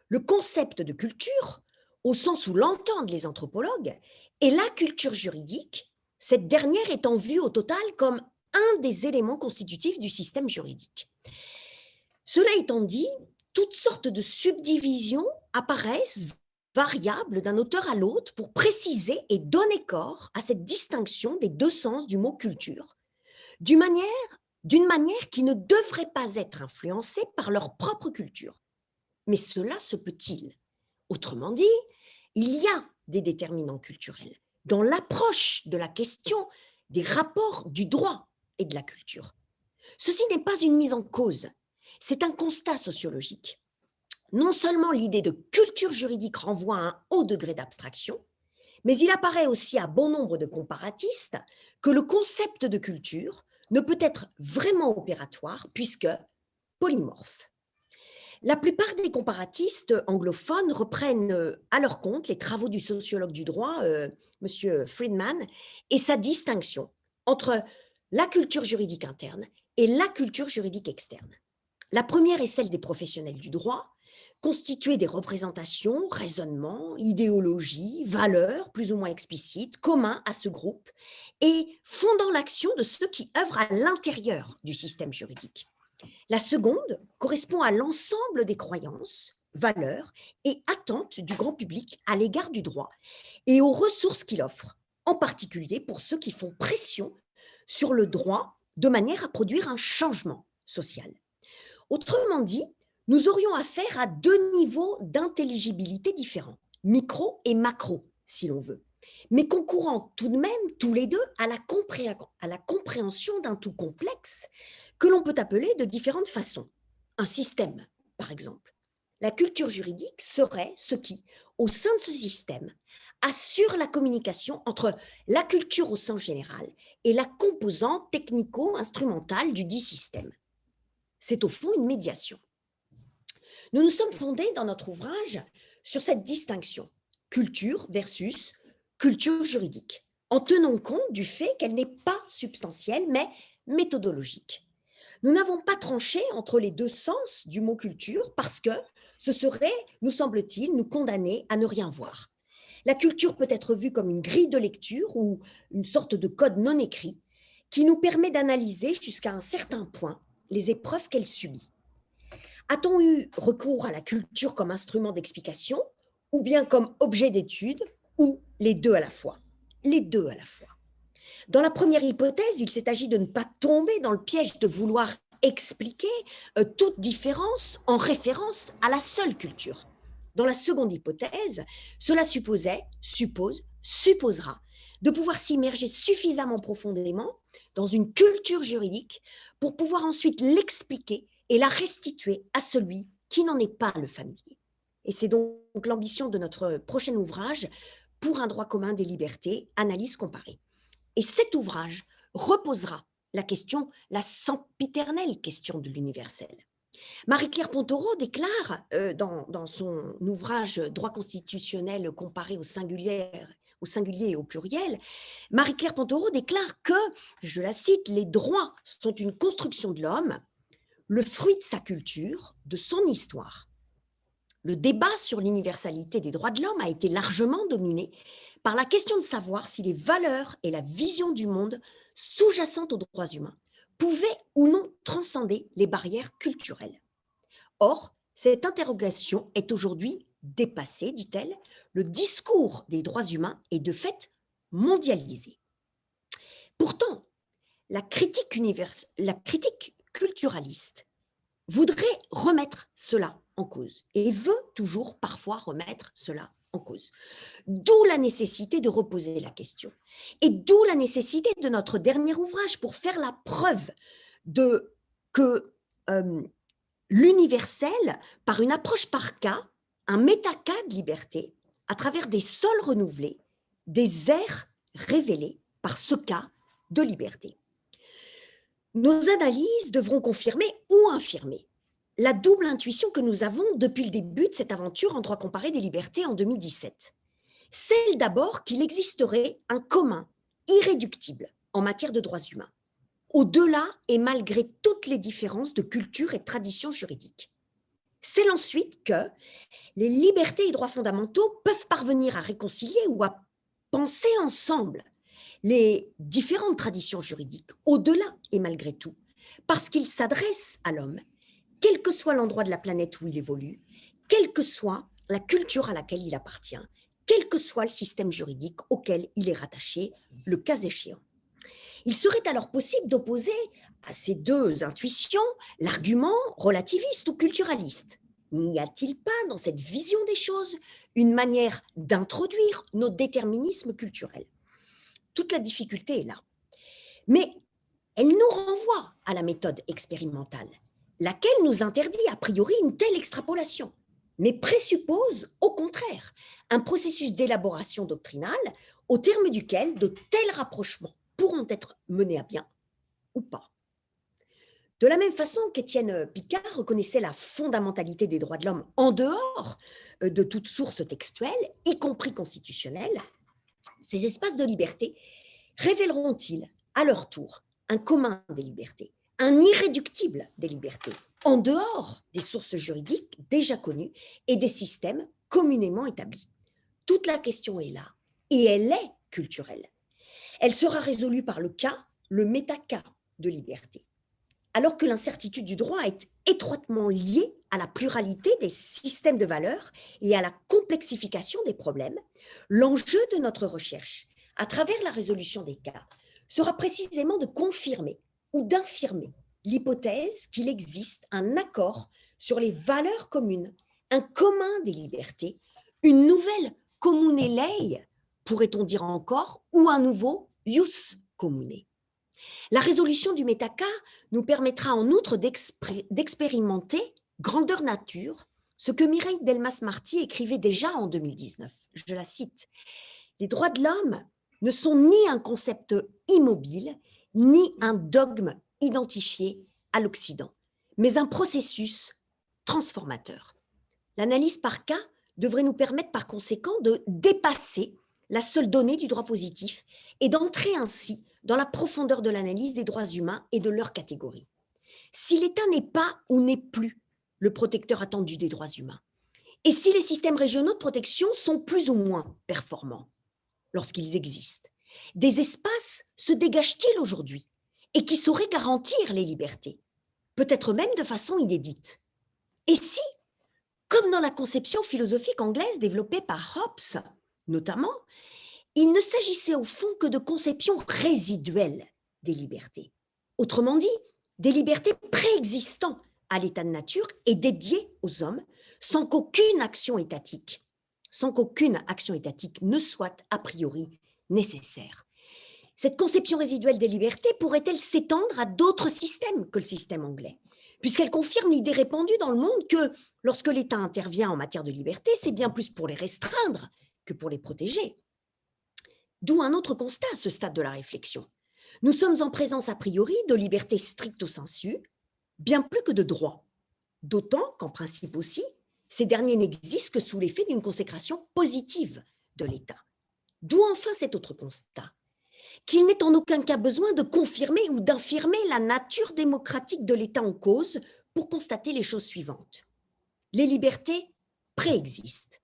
le concept de culture, au sens où l'entendent les anthropologues, et la culture juridique, cette dernière étant vue au total comme un des éléments constitutifs du système juridique. Cela étant dit, toutes sortes de subdivisions apparaissent variables d'un auteur à l'autre pour préciser et donner corps à cette distinction des deux sens du mot culture, d'une manière qui ne devrait pas être influencée par leur propre culture. Mais cela se peut-il? Autrement dit, il y a des déterminants culturels dans l'approche de la question des rapports du droit et de la culture. Ceci n'est pas une mise en cause, c'est un constat sociologique. Non seulement l'idée de culture juridique renvoie à un haut degré d'abstraction, mais il apparaît aussi à bon nombre de comparatistes que le concept de culture ne peut être vraiment opératoire puisque polymorphe. La plupart des comparatistes anglophones reprennent à leur compte les travaux du sociologue du droit, M. Friedman, et sa distinction entre la culture juridique interne et la culture juridique externe. La première est celle des professionnels du droit, constituées des représentations, raisonnements, idéologies, valeurs plus ou moins explicites, communs à ce groupe et fondant l'action de ceux qui œuvrent à l'intérieur du système juridique. La seconde correspond à l'ensemble des croyances, valeurs et attentes du grand public à l'égard du droit et aux ressources qu'il offre, en particulier pour ceux qui font pression sur le droit de manière à produire un changement social. Autrement dit, nous aurions affaire à deux niveaux d'intelligibilité différents, micro et macro, si l'on veut, mais concourant tout de même tous les deux à la compréhension d'un tout complexe que l'on peut appeler de différentes façons. Un système, par exemple. La culture juridique serait ce qui, au sein de ce système, assure la communication entre la culture au sens général et la composante technico-instrumentale du dit système. C'est au fond une médiation. Nous nous sommes fondés dans notre ouvrage sur cette distinction, culture versus culture juridique, en tenant compte du fait qu'elle n'est pas substantielle, mais méthodologique. Nous n'avons pas tranché entre les deux sens du mot culture parce que ce serait, nous semble-t-il, nous condamner à ne rien voir. La culture peut être vue comme une grille de lecture ou une sorte de code non écrit qui nous permet d'analyser jusqu'à un certain point les épreuves qu'elle subit. A-t-on eu recours à la culture comme instrument d'explication ou bien comme objet d'étude ou les deux à la fois? Les deux à la fois. Dans la première hypothèse, il s'est agi de ne pas tomber dans le piège de vouloir expliquer toute différence en référence à la seule culture. Dans la seconde hypothèse, cela supposera de pouvoir s'immerger suffisamment profondément dans une culture juridique pour pouvoir ensuite l'expliquer et la restituer à celui qui n'en est pas le familier. Et c'est donc l'ambition de notre prochain ouvrage, Pour un droit commun des libertés, analyse comparée. Et cet ouvrage reposera la sempiternelle question de l'universel. Marie-Claire Pontorot déclare dans son ouvrage Droit constitutionnel comparé au singulier et au pluriel, Marie-Claire Pontorot déclare que, je la cite, les droits sont une construction de l'homme, le fruit de sa culture, de son histoire. Le débat sur l'universalité des droits de l'homme a été largement dominé par la question de savoir si les valeurs et la vision du monde sous-jacentes aux droits humains pouvaient ou non transcender les barrières culturelles. Or, cette interrogation est aujourd'hui dépassée, dit-elle. Le discours des droits humains est de fait mondialisé. Pourtant, la critique culturaliste voudrait remettre cela en cause et veut toujours parfois remettre cela en cause. D'où la nécessité de reposer la question et d'où la nécessité de notre dernier ouvrage pour faire la preuve que l'universel, par une approche par cas, un métacas de liberté, à travers des sols renouvelés, des aires révélées par ce cas de liberté. Nos analyses devront confirmer ou infirmer la double intuition que nous avons depuis le début de cette aventure en droit comparé des libertés en 2017. Celle d'abord qu'il existerait un commun irréductible en matière de droits humains, au-delà et malgré toutes les différences de culture et de tradition juridique. Celle ensuite que les libertés et droits fondamentaux peuvent parvenir à réconcilier ou à penser ensemble les différentes traditions juridiques, au-delà et malgré tout, parce qu'ils s'adressent à l'homme, quel que soit l'endroit de la planète où il évolue, quelle que soit la culture à laquelle il appartient, quel que soit le système juridique auquel il est rattaché, le cas échéant. Il serait alors possible d'opposer à ces deux intuitions l'argument relativiste ou culturaliste. N'y a-t-il pas dans cette vision des choses une manière d'introduire nos déterminismes culturels? Toute la difficulté est là. Mais elle nous renvoie à la méthode expérimentale, laquelle nous interdit a priori une telle extrapolation, mais présuppose au contraire un processus d'élaboration doctrinale au terme duquel de tels rapprochements pourront être menés à bien ou pas. De la même façon qu'Étienne Picard reconnaissait la fondamentalité des droits de l'homme en dehors de toute source textuelle, y compris constitutionnelle, ces espaces de liberté révéleront-ils à leur tour un commun des libertés, un irréductible des libertés, en dehors des sources juridiques déjà connues et des systèmes communément établis. Toute la question est là, et elle est culturelle. Elle sera résolue par le métacas de liberté. Alors que l'incertitude du droit est étroitement liée à la pluralité des systèmes de valeurs et à la complexification des problèmes, l'enjeu de notre recherche, à travers la résolution des cas, sera précisément de confirmer ou d'infirmer l'hypothèse qu'il existe un accord sur les valeurs communes, un commun des libertés, une nouvelle commune lei, pourrait-on dire encore, ou un nouveau ius commune. La résolution du métacas nous permettra en outre d'expérimenter grandeur nature ce que Mireille Delmas-Marty écrivait déjà en 2019. Je la cite. « Les droits de l'homme ne sont ni un concept immobile, ni un dogme identifié à l'Occident, mais un processus transformateur. L'analyse par cas devrait nous permettre par conséquent de dépasser la seule donnée du droit positif et d'entrer ainsi dans la profondeur de l'analyse des droits humains et de leurs catégories. Si l'État n'est pas ou n'est plus le protecteur attendu des droits humains, et si les systèmes régionaux de protection sont plus ou moins performants lorsqu'ils existent, des espaces se dégagent-ils aujourd'hui et qui sauraient garantir les libertés, peut-être même de façon inédite? Et si, comme dans la conception philosophique anglaise développée par Hobbes notamment, il ne s'agissait au fond que de conceptions résiduelles des libertés. Autrement dit, des libertés préexistant à l'état de nature et dédiées aux hommes sans qu'aucune action étatique ne soit a priori nécessaire. Cette conception résiduelle des libertés pourrait-elle s'étendre à d'autres systèmes que le système anglais, puisqu'elle confirme l'idée répandue dans le monde que lorsque l'État intervient en matière de liberté, c'est bien plus pour les restreindre que pour les protéger. D'où un autre constat à ce stade de la réflexion. Nous sommes en présence a priori de liberté stricto sensu, bien plus que de droits, d'autant qu'en principe aussi, ces derniers n'existent que sous l'effet d'une consécration positive de l'État. D'où enfin cet autre constat, qu'il n'est en aucun cas besoin de confirmer ou d'infirmer la nature démocratique de l'État en cause pour constater les choses suivantes. Les libertés préexistent.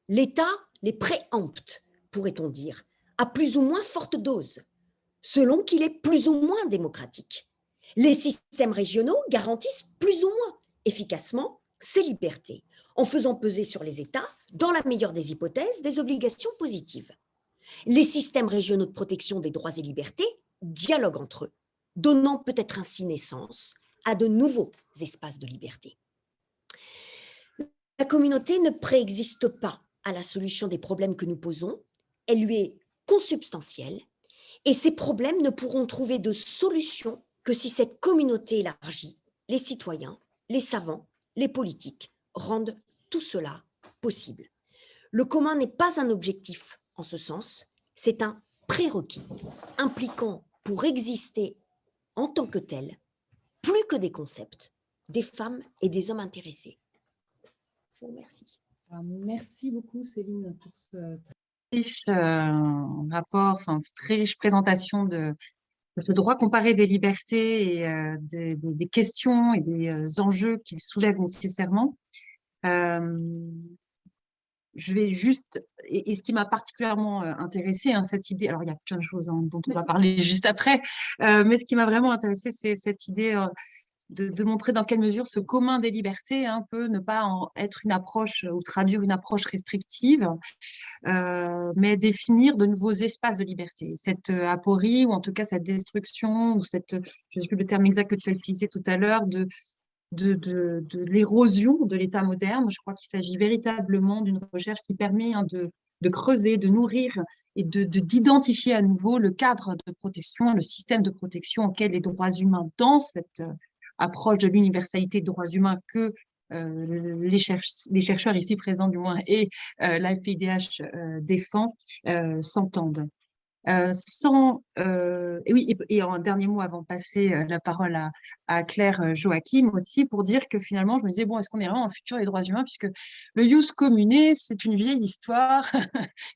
L'État les préempte, pourrait-on dire, à plus ou moins forte dose, selon qu'il est plus ou moins démocratique. Les systèmes régionaux garantissent plus ou moins efficacement ces libertés, en faisant peser sur les États, dans la meilleure des hypothèses, des obligations positives. Les systèmes régionaux de protection des droits et libertés dialoguent entre eux, donnant peut-être ainsi naissance à de nouveaux espaces de liberté. La communauté ne préexiste pas à la solution des problèmes que nous posons, elle lui est consubstantielle, et ces problèmes ne pourront trouver de solution que si cette communauté élargie, les citoyens, les savants, les politiques, rendent tout cela possible. Le commun n'est pas un objectif en ce sens, c'est un prérequis impliquant pour exister en tant que tel, plus que des concepts, des femmes et des hommes intéressés. Je vous remercie. Merci beaucoup Céline pour ce riche rapport, cette très riche présentation de ce droit comparé des libertés et des questions et des enjeux qu'il soulève nécessairement. Je vais juste, et ce qui m'a particulièrement intéressée, cette idée, alors il y a plein de choses dont on va parler juste après, mais ce qui m'a vraiment intéressée, c'est cette idée de montrer dans quelle mesure ce commun des libertés peut ne pas être une approche ou traduire une approche restrictive, mais définir de nouveaux espaces de liberté. Cette aporie, ou en tout cas cette destruction, ou cette, je ne sais plus le terme exact que tu as utilisé tout à l'heure, de l'érosion de l'État moderne. Je crois qu'il s'agit véritablement d'une recherche qui permet de creuser, de nourrir et d'identifier à nouveau le cadre de protection, le système de protection auquel les droits humains, dans cette approche de l'universalité des droits humains que les chercheurs ici présents du moins et la FIDH défend, s'entendent. Et oui, et en dernier mot avant de passer la parole à Claire Joachim aussi, pour dire que finalement je me disais, bon, est-ce qu'on est vraiment en futur des droits humains, puisque le ius commune, c'est une vieille histoire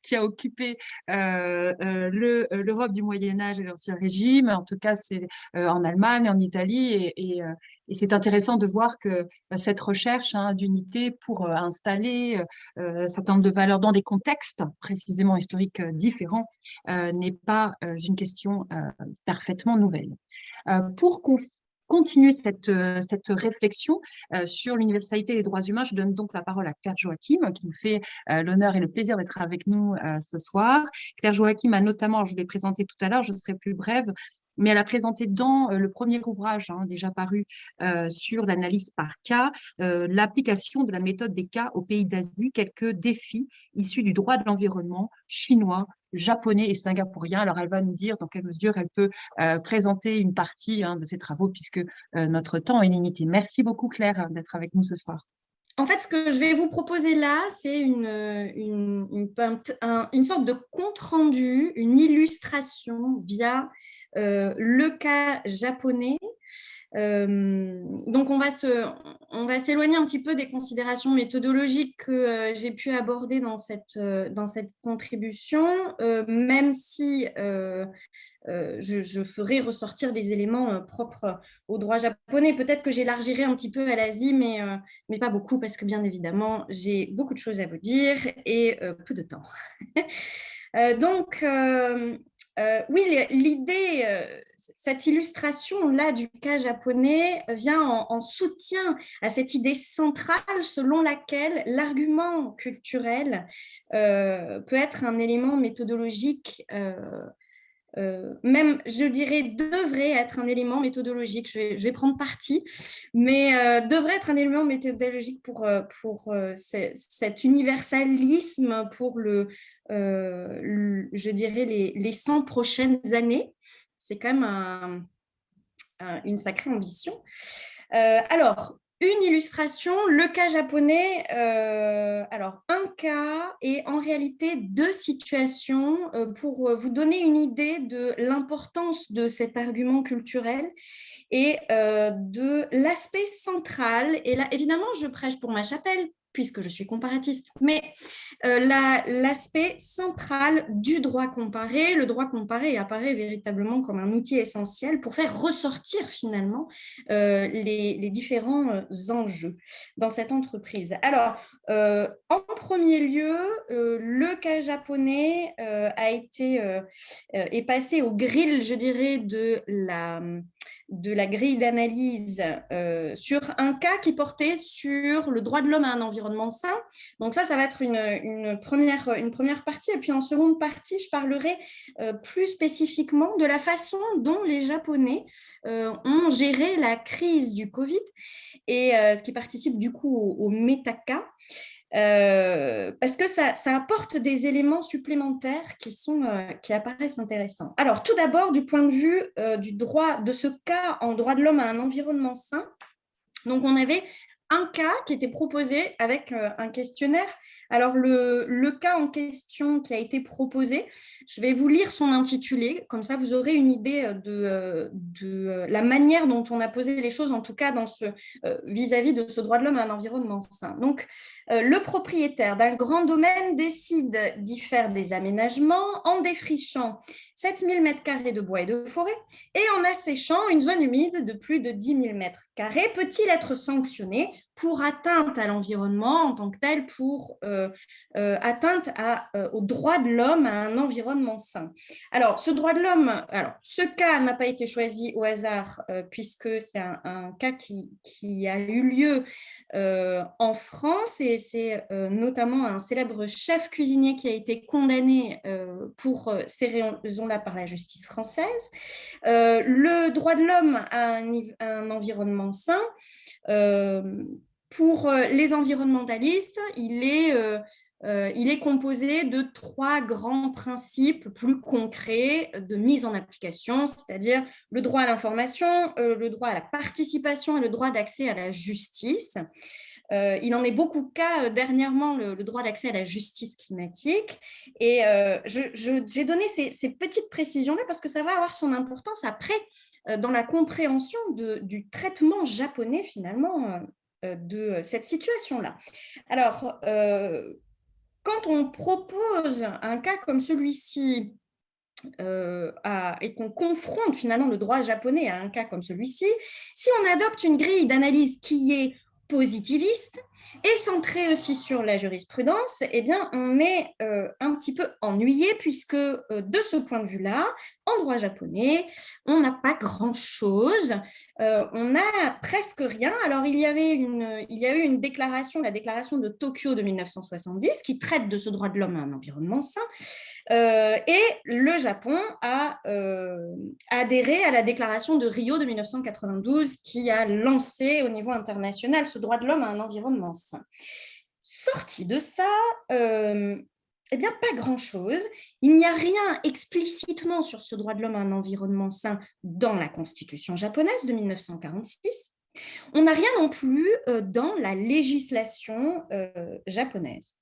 qui a occupé l'Europe du Moyen-Âge et l'Ancien Régime. En tout cas, c'est en Allemagne, en Italie, et Et c'est intéressant de voir que cette recherche d'unité pour installer un certain nombre de valeurs dans des contextes précisément historiques différents n'est pas une question parfaitement nouvelle. Pour continuer cette réflexion sur l'universalité des droits humains, je donne donc la parole à Claire Joachim, qui nous fait l'honneur et le plaisir d'être avec nous ce soir. Claire Joachim a notamment, je l'ai présenté tout à l'heure, je serai plus brève, mais elle a présenté dans le premier ouvrage déjà paru sur l'analyse par cas, l'application de la méthode des cas aux pays d'Asie, quelques défis issus du droit de l'environnement chinois, japonais et singapourien. Alors, elle va nous dire dans quelle mesure elle peut présenter une partie de ses travaux, puisque notre temps est limité. Merci beaucoup, Claire, d'être avec nous ce soir. En fait, ce que je vais vous proposer là, c'est une sorte de compte-rendu, une illustration via le cas japonais. Donc, on va s'éloigner un petit peu des considérations méthodologiques que j'ai pu aborder dans cette contribution, même si je ferai ressortir des éléments propres au droit japonais. Peut-être que j'élargirai un petit peu à l'Asie, mais pas beaucoup, parce que bien évidemment, j'ai beaucoup de choses à vous dire et peu de temps. Oui, l'idée, cette illustration-là du cas japonais vient en soutien à cette idée centrale selon laquelle l'argument culturel peut être un élément méthodologique même, je dirais, devrait être un élément méthodologique. Je vais prendre parti, mais devrait être un élément méthodologique pour cet universalisme, pour je dirais, les 100 prochaines années. C'est quand même une sacrée ambition. Alors, une illustration, le cas japonais, alors un cas et en réalité deux situations pour vous donner une idée de l'importance de cet argument culturel et de l'aspect central. Et là, évidemment, je prêche pour ma chapelle, puisque je suis comparatiste, mais l'aspect central du droit comparé. Le droit comparé apparaît véritablement comme un outil essentiel pour faire ressortir finalement les différents enjeux dans cette entreprise. Alors, en premier lieu, le cas japonais est passé au grill, je dirais, de la grille d'analyse sur un cas qui portait sur le droit de l'homme à un environnement sain. Donc ça va être une première partie. Et puis en seconde partie, je parlerai plus spécifiquement de la façon dont les Japonais ont géré la crise du Covid et ce qui participe du coup au métacas. Parce que ça apporte des éléments supplémentaires qui apparaissent intéressants. Alors, tout d'abord, du point de vue du droit, de ce cas en droit de l'homme à un environnement sain, donc on avait un cas qui était proposé avec un questionnaire. Alors, le cas en question qui a été proposé, je vais vous lire son intitulé, comme ça vous aurez une idée de la manière dont on a posé les choses, en tout cas vis-à-vis de ce droit de l'homme à un environnement sain. Donc, le propriétaire d'un grand domaine décide d'y faire des aménagements en défrichant 7000 m² de bois et de forêt et en asséchant une zone humide de plus de 10 000 m². Peut-il être sanctionné pour atteinte à l'environnement en tant que tel, pour atteinte au droit de l'homme à un environnement sain? Alors, ce cas n'a pas été choisi au hasard puisque c'est un cas qui a eu lieu en France et c'est notamment un célèbre chef cuisinier qui a été condamné pour ces raisons-là par la justice française. Le droit de l'homme à un environnement sain, pour les environnementalistes, il est composé de 3 grands principes plus concrets de mise en application, c'est-à-dire le droit à l'information, le droit à la participation et le droit d'accès à la justice. Il en est beaucoup cas dernièrement, le droit d'accès à la justice climatique. Et j'ai donné ces petites précisions-là parce que ça va avoir son importance après dans la compréhension du traitement japonais finalement de cette situation-là. Alors, quand on propose un cas comme celui-ci et qu'on confronte finalement le droit japonais à un cas comme celui-ci, si on adopte une grille d'analyse qui est positiviste et centrée aussi sur la jurisprudence, eh bien, on est un petit peu ennuyé puisque de ce point de vue-là, en droit japonais, on n'a pas grand-chose, on n'a presque rien. Alors, il y a eu une déclaration, la déclaration de Tokyo de 1970, qui traite de ce droit de l'homme à un environnement sain, et le Japon a adhéré à la déclaration de Rio de 1992 qui a lancé au niveau international ce droit de l'homme à un environnement sain. Sorti de ça, eh bien, pas grand-chose. Il n'y a rien explicitement sur ce droit de l'homme à un environnement sain dans la Constitution japonaise de 1946. On n'a rien non plus dans la législation japonaise.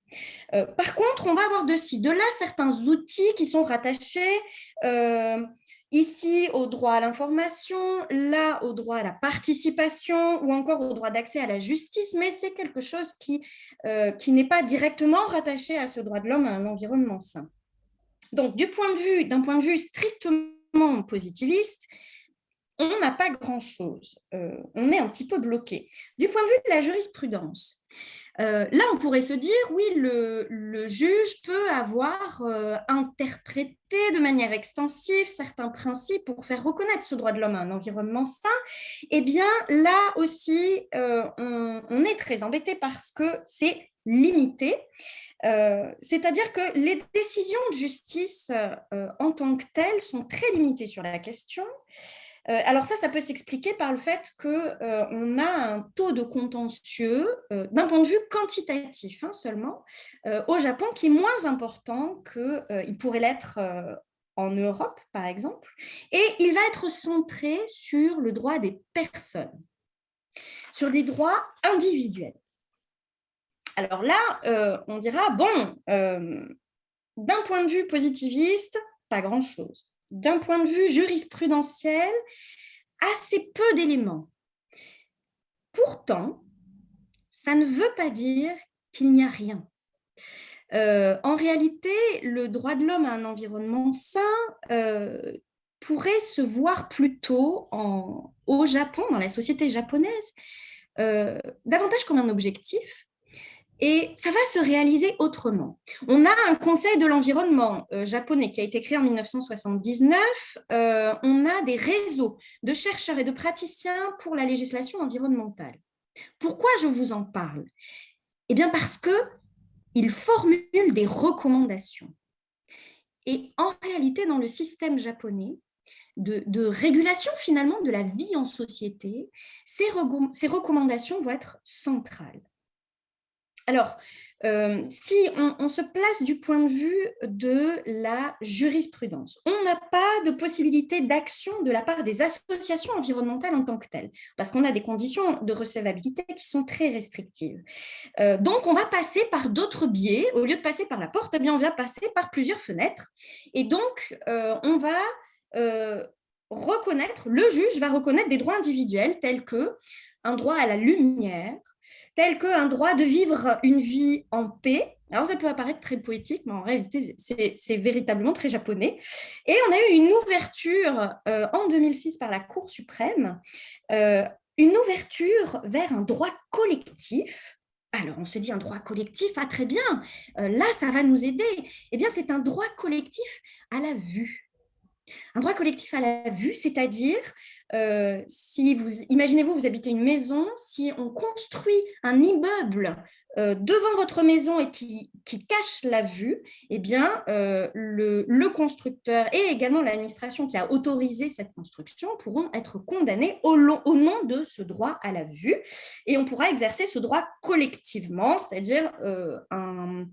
Par contre, on va avoir de là certains outils qui sont rattachés ici au droit à l'information, là au droit à la participation ou encore au droit d'accès à la justice, mais c'est quelque chose qui n'est pas directement rattaché à ce droit de l'homme à un environnement sain. Donc, d'un point de vue strictement positiviste, on n'a pas grand-chose. On est un petit peu bloqué. Du point de vue de la jurisprudence, là, on pourrait se dire, oui, le juge peut avoir interprété de manière extensive certains principes pour faire reconnaître ce droit de l'homme à un environnement sain. Eh bien, là aussi, on est très embêté parce que c'est limité. C'est-à-dire que les décisions de justice en tant que telles sont très limitées sur la question. Alors ça peut s'expliquer par le fait qu'on a un taux de contentieux, d'un point de vue quantitatif seulement, au Japon, qui est moins important qu'il pourrait l'être en Europe, par exemple, et il va être centré sur le droit des personnes, sur des droits individuels. Alors là, on dira, bon, d'un point de vue positiviste, pas grand-chose. D'un point de vue jurisprudentiel, assez peu d'éléments. Pourtant, ça ne veut pas dire qu'il n'y a rien. En réalité, le droit de l'homme à un environnement sain pourrait se voir plutôt au Japon, dans la société japonaise, davantage comme un objectif. Et ça va se réaliser autrement. On a un conseil de l'environnement japonais qui a été créé en 1979. On a des réseaux de chercheurs et de praticiens pour la législation environnementale. Pourquoi je vous en parle? Eh bien parce qu'ils formulent des recommandations. Et en réalité, dans le système japonais de régulation finalement de la vie en société, ces recommandations vont être centrales. Alors, si on se place du point de vue de la jurisprudence, on n'a pas de possibilité d'action de la part des associations environnementales en tant que telles, parce qu'on a des conditions de recevabilité qui sont très restrictives. Donc, on va passer par d'autres biais. Au lieu de passer par la porte, eh bien, on va passer par plusieurs fenêtres. Et donc, on va le juge va reconnaître des droits individuels tels que un droit à la lumière, tel qu'un droit de vivre une vie en paix. Alors, ça peut apparaître très poétique, mais en réalité, c'est véritablement très japonais. Et on a eu une ouverture en 2006 par la Cour suprême, une ouverture vers un droit collectif. Alors, on se dit un droit collectif, ah très bien, là, ça va nous aider. Eh bien, c'est un droit collectif à la vue. Un droit collectif à la vue, c'est-à-dire, si imaginez-vous, vous habitez une maison, si on construit un immeuble devant votre maison et qui cache la vue, eh bien, le constructeur et également l'administration qui a autorisé cette construction pourront être condamnés au nom de ce droit à la vue. Et on pourra exercer ce droit collectivement, c'est-à-dire un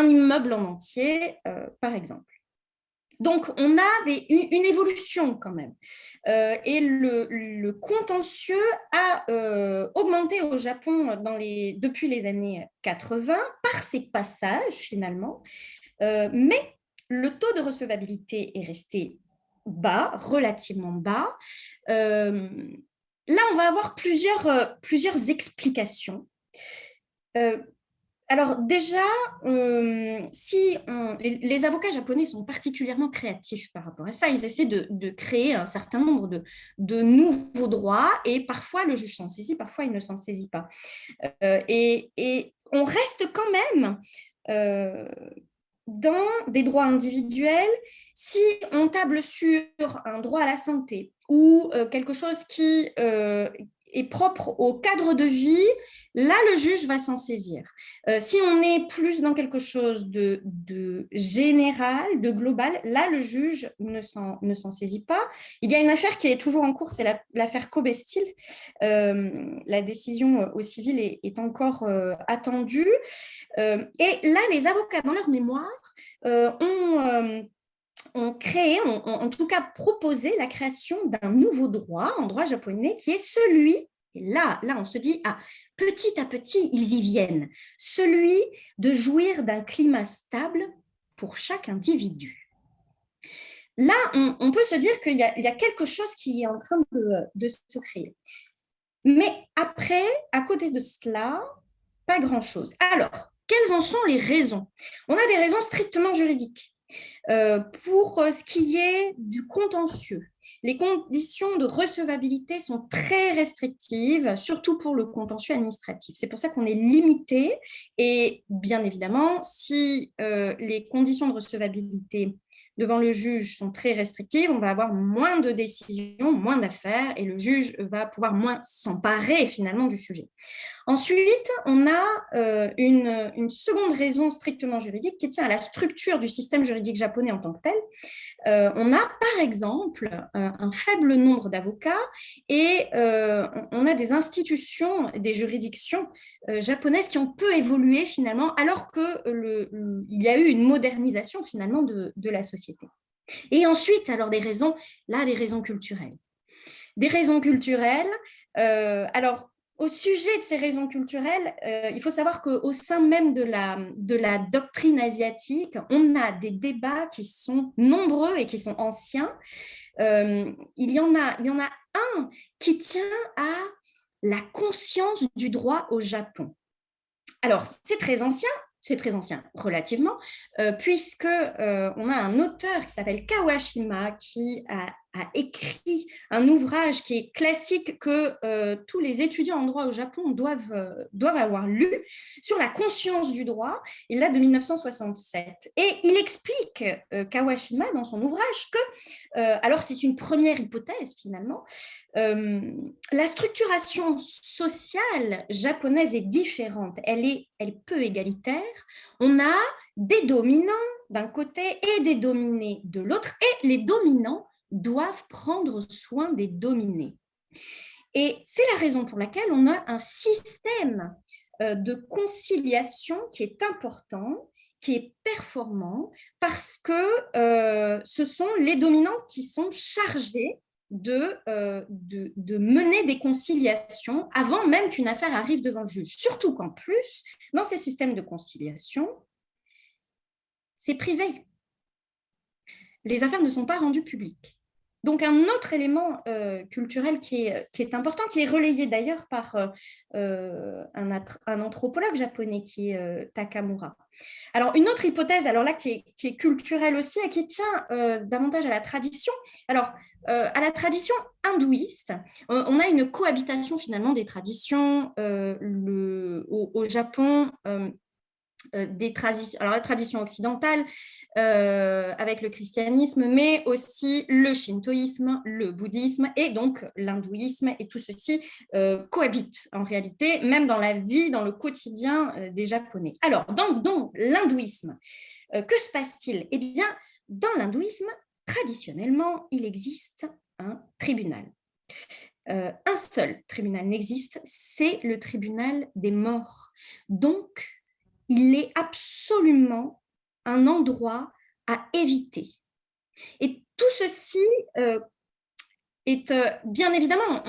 immeuble en entier, par exemple. Donc, on a une évolution quand même. Et le contentieux a augmenté au Japon depuis les années 80 par ces passages finalement. Mais le taux de recevabilité est resté bas, relativement bas. Là, on va avoir plusieurs explications. Alors déjà, les avocats japonais sont particulièrement créatifs par rapport à ça. Ils essaient de créer un certain nombre de nouveaux droits et parfois le juge s'en saisit, parfois il ne s'en saisit pas. Et on reste quand même dans des droits individuels. Si on table sur un droit à la santé ou quelque chose qui est propre au cadre de vie, là, le juge va s'en saisir. Si on est plus dans quelque chose de général, de global, là, le juge ne s'en saisit pas. Il y a une affaire qui est toujours en cours, c'est l'affaire Cobestil. La décision au civil est encore attendue. Et là, les avocats, dans leur mémoire, ont créé, en tout cas proposé la création d'un nouveau droit en droit japonais qui est celui, et là on se dit, petit à petit, ils y viennent, celui de jouir d'un climat stable pour chaque individu. Là, on peut se dire qu'il y a quelque chose qui est en train de se créer. Mais après, à côté de cela, pas grand-chose. Alors, quelles en sont les raisons? On a des raisons strictement juridiques. Pour ce qui est du contentieux, les conditions de recevabilité sont très restrictives, surtout pour le contentieux administratif. C'est pour ça qu'on est limité et bien évidemment, si les conditions de recevabilité devant le juge sont très restrictives, on va avoir moins de décisions, moins d'affaires et le juge va pouvoir moins s'emparer finalement du sujet. Ensuite, on a une seconde raison strictement juridique qui tient à la structure du système juridique japonais en tant que tel. On a par exemple un faible nombre d'avocats et on a des institutions, des juridictions japonaises qui ont peu évolué finalement alors qu'il y a eu une modernisation finalement de la société. Et ensuite, alors les raisons culturelles. Des raisons culturelles, alors au sujet de ces raisons culturelles, il faut savoir qu'au sein même de la doctrine asiatique, on a des débats qui sont nombreux et qui sont anciens. Il y en a un qui tient à la conscience du droit au Japon. Alors, c'est très ancien relativement, puisque on a un auteur qui s'appelle Kawashima qui a écrit un ouvrage qui est classique que tous les étudiants en droit au Japon doivent avoir lu sur la conscience du droit. Il date de 1967 et il explique Kawashima dans son ouvrage que, alors c'est une première hypothèse finalement, la structuration sociale japonaise est différente, elle est peu égalitaire. On a des dominants d'un côté et des dominés de l'autre, et les dominants doivent prendre soin des dominés. Et c'est la raison pour laquelle on a un système de conciliation qui est important, qui est performant, parce que ce sont les dominants qui sont chargés de mener des conciliations avant même qu'une affaire arrive devant le juge. Surtout qu'en plus, dans ces systèmes de conciliation, c'est privé. Les affaires ne sont pas rendues publiques. Donc, un autre élément culturel qui est important, qui est relayé d'ailleurs par un anthropologue japonais qui est Takamura. Alors, une autre hypothèse, alors là, qui est culturelle aussi et qui tient davantage à la tradition. Alors, à la tradition hindouiste, on a une cohabitation finalement des traditions au Japon. Alors la tradition occidentale avec le christianisme, mais aussi le shintoïsme, le bouddhisme et donc l'hindouisme, et tout ceci cohabite en réalité, même dans la vie, dans le quotidien des Japonais. Alors, dans l'hindouisme, que se passe-t-il? Eh bien, dans l'hindouisme, traditionnellement, il existe un tribunal. Un seul tribunal n'existe, c'est le tribunal des morts. Donc, il est absolument un endroit à éviter. Et tout ceci est, bien évidemment,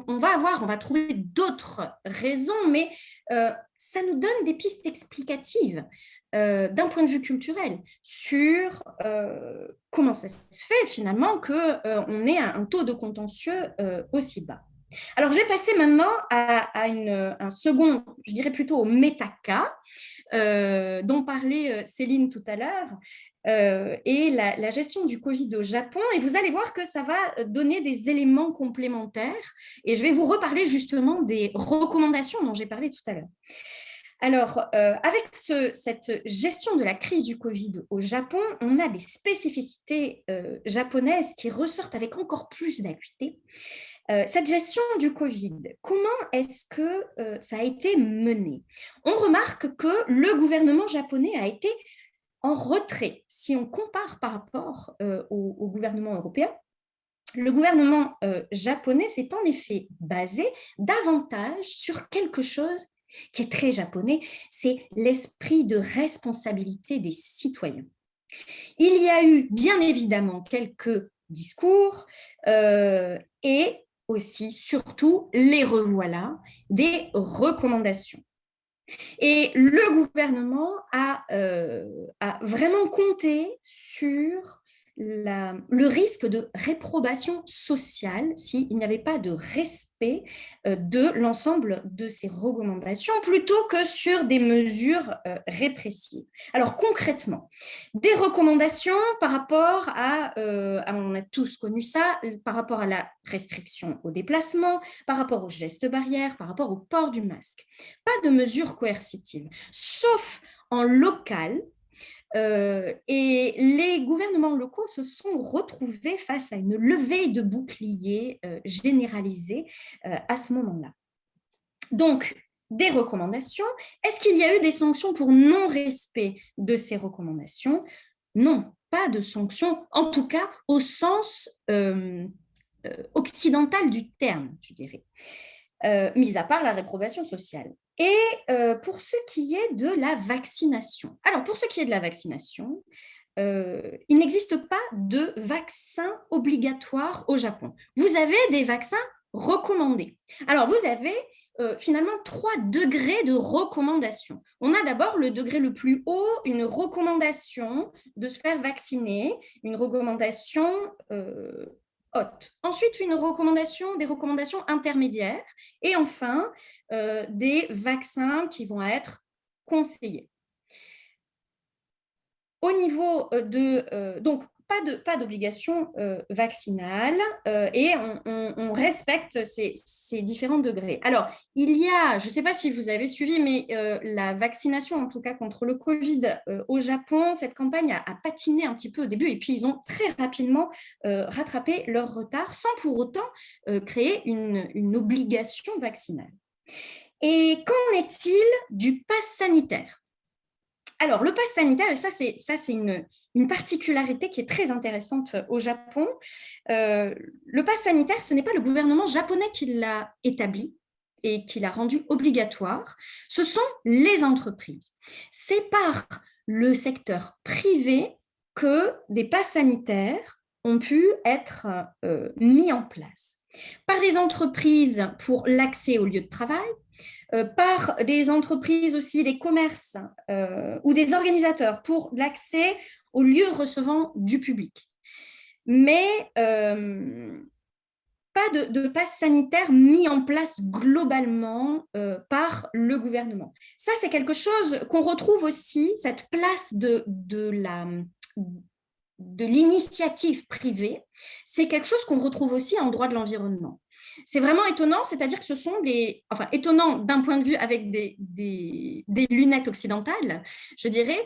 on va trouver d'autres raisons, mais ça nous donne des pistes explicatives d'un point de vue culturel sur comment ça se fait finalement qu'on ait un taux de contentieux aussi bas. Alors, je vais passer maintenant à un second, je dirais plutôt au méta-cas, dont parlait Céline tout à l'heure, et la gestion du Covid au Japon. Et vous allez voir que ça va donner des éléments complémentaires. Et je vais vous reparler justement des recommandations dont j'ai parlé tout à l'heure. Alors, avec cette gestion de la crise du Covid au Japon, on a des spécificités japonaises qui ressortent avec encore plus d'acuité. Cette gestion du Covid, comment est-ce que ça a été mené? On remarque que le gouvernement japonais a été en retrait. Si on compare par rapport au gouvernement européen, le gouvernement japonais s'est en effet basé davantage sur quelque chose qui est très japonais, c'est l'esprit de responsabilité des citoyens. Il y a eu bien évidemment quelques discours et aussi, surtout, les revoilà, des recommandations. Et le gouvernement a vraiment compté sur le risque de réprobation sociale s'il n'y avait pas de respect de l'ensemble de ces recommandations, plutôt que sur des mesures répressives. Alors concrètement, des recommandations par rapport on a tous connu ça, par rapport à la restriction au déplacement, par rapport aux gestes barrières, par rapport au port du masque. Pas de mesures coercitives, sauf en local. Et les gouvernements locaux se sont retrouvés face à une levée de boucliers généralisée à ce moment-là. Donc, des recommandations. Est-ce qu'il y a eu des sanctions pour non-respect de ces recommandations? Non, pas de sanctions, en tout cas au sens occidental du terme, je dirais, mis à part la réprobation sociale. Et pour ce qui est de la vaccination. Alors, pour ce qui est de la vaccination, il n'existe pas de vaccin obligatoire au Japon. Vous avez des vaccins recommandés. Alors, vous avez finalement 3 degrés de recommandation. On a d'abord le degré le plus haut, une recommandation de se faire vacciner, une recommandation haute. Ensuite, des recommandations intermédiaires et enfin, des vaccins qui vont être conseillés. Au niveau donc, pas d'obligation vaccinale et on respecte ces différents degrés. Alors, il y a, je ne sais pas si vous avez suivi, mais la vaccination, en tout cas contre le Covid au Japon, cette campagne a patiné un petit peu au début et puis ils ont très rapidement rattrapé leur retard sans pour autant créer une obligation vaccinale. Et qu'en est-il du pass sanitaire ? Alors, le pass sanitaire, et ça c'est une particularité qui est très intéressante au Japon. Le pass sanitaire, ce n'est pas le gouvernement japonais qui l'a établi et qui l'a rendu obligatoire, ce sont les entreprises. C'est par le secteur privé que des passes sanitaires ont pu être mis en place. Par des entreprises pour l'accès au lieu de travail, par des entreprises aussi, des commerces ou des organisateurs pour l'accès aux lieux recevant du public. Mais pas de pass sanitaire mis en place globalement par le gouvernement. Ça, c'est quelque chose qu'on retrouve aussi, cette place de l'initiative privée, c'est quelque chose qu'on retrouve aussi en droit de l'environnement. C'est vraiment étonnant, c'est-à-dire que ce sont étonnant d'un point de vue avec des lunettes occidentales, je dirais.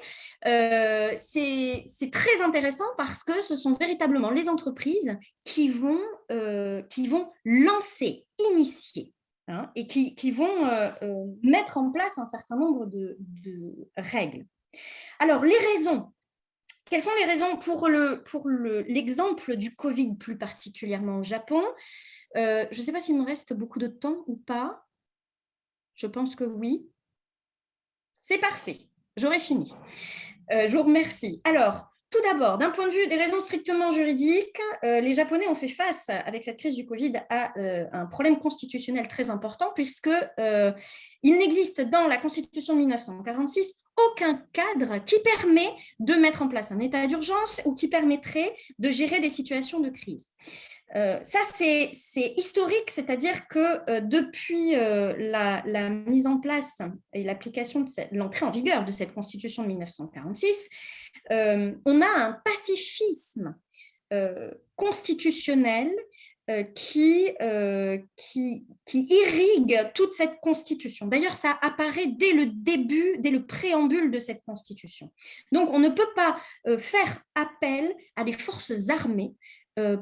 C'est très intéressant parce que ce sont véritablement les entreprises qui vont lancer, initier, et qui vont mettre en place un certain nombre de règles. Alors, les raisons. Quelles sont les raisons pour l'exemple du Covid plus particulièrement au Japon? Je ne sais pas s'il me reste beaucoup de temps ou pas. Je pense que oui. C'est parfait. J'aurai fini. Je vous remercie. Alors, tout d'abord, d'un point de vue des raisons strictement juridiques, les Japonais ont fait face, avec cette crise du Covid, à un problème constitutionnel très important puisqu'il n'existe dans la Constitution de 1946 aucun cadre qui permet de mettre en place un état d'urgence ou qui permettrait de gérer des situations de crise. Ça, c'est historique, c'est-à-dire que depuis la mise en place et l'application de l'entrée en vigueur de cette Constitution de 1946, on a un pacifisme constitutionnel qui irrigue toute cette Constitution. D'ailleurs, ça apparaît dès le début, dès le préambule de cette Constitution. Donc, on ne peut pas faire appel à des forces armées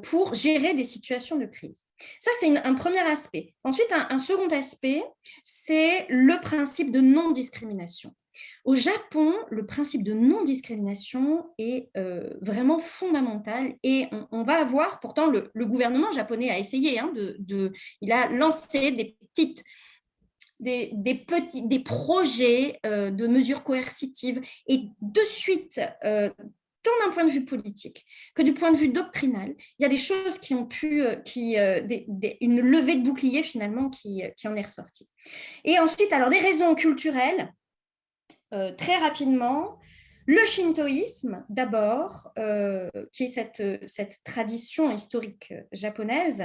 pour gérer des situations de crise. Ça, c'est un premier aspect. Ensuite, un second aspect, c'est le principe de non-discrimination. Au Japon, le principe de non-discrimination est vraiment fondamental et on va avoir, pourtant le gouvernement japonais a essayé, il a lancé des projets de mesures coercitives et de suite, tant d'un point de vue politique que du point de vue doctrinal, il y a des choses qui ont pu, une levée de bouclier finalement qui en est ressortie. Et ensuite, alors des raisons culturelles, très rapidement, le shintoïsme d'abord, qui est cette tradition historique japonaise.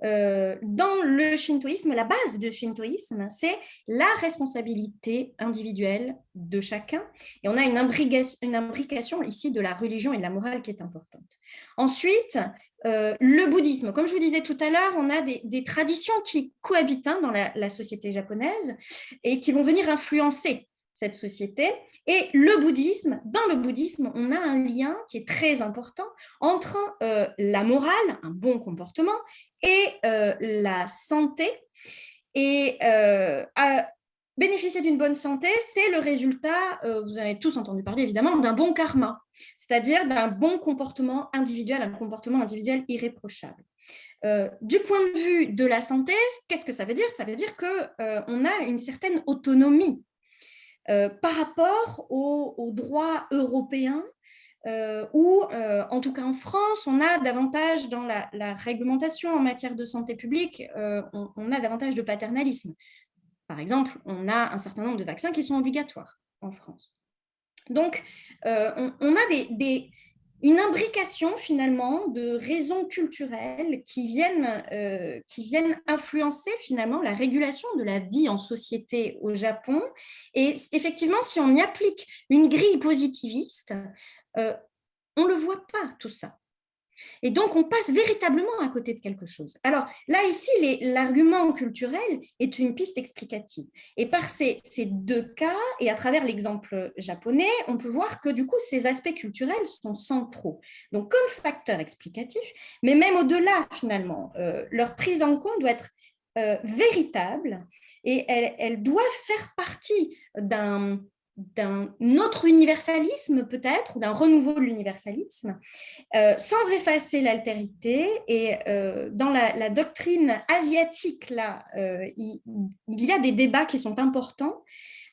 Dans le shintoïsme, la base du shintoïsme, c'est la responsabilité individuelle de chacun. Et on a une imbrication ici de la religion et de la morale qui est importante. Ensuite, le bouddhisme. Comme je vous disais tout à l'heure, on a des traditions qui cohabitent dans la société japonaise et qui vont venir influencer cette société. Et le bouddhisme, dans le bouddhisme, on a un lien qui est très important entre la morale, un bon comportement, et la santé. Et bénéficier d'une bonne santé, c'est le résultat, vous avez tous entendu parler évidemment, d'un bon karma, c'est-à-dire d'un bon comportement individuel, un comportement individuel irréprochable. Du point de vue de la santé, qu'est-ce que ça veut dire? Ça veut dire qu'on a une certaine autonomie par rapport aux droits européens, où, en tout cas en France, on a davantage dans la réglementation en matière de santé publique, on a davantage de paternalisme. Par exemple, on a un certain nombre de vaccins qui sont obligatoires en France. Donc, on a une imbrication finalement de raisons culturelles qui viennent influencer finalement la régulation de la vie en société au Japon. Et effectivement, si on y applique une grille positiviste, on ne le voit pas tout ça. Et donc, on passe véritablement à côté de quelque chose. Alors là, ici, l'argument culturel est une piste explicative. Et par ces deux cas, et à travers l'exemple japonais, on peut voir que du coup, ces aspects culturels sont centraux. Donc, comme facteur explicatif, mais même au-delà, finalement, leur prise en compte doit être véritable et elle doit faire partie d'un autre universalisme peut-être, ou d'un renouveau de l'universalisme, sans effacer l'altérité. Et dans la doctrine asiatique, là, il y a des débats qui sont importants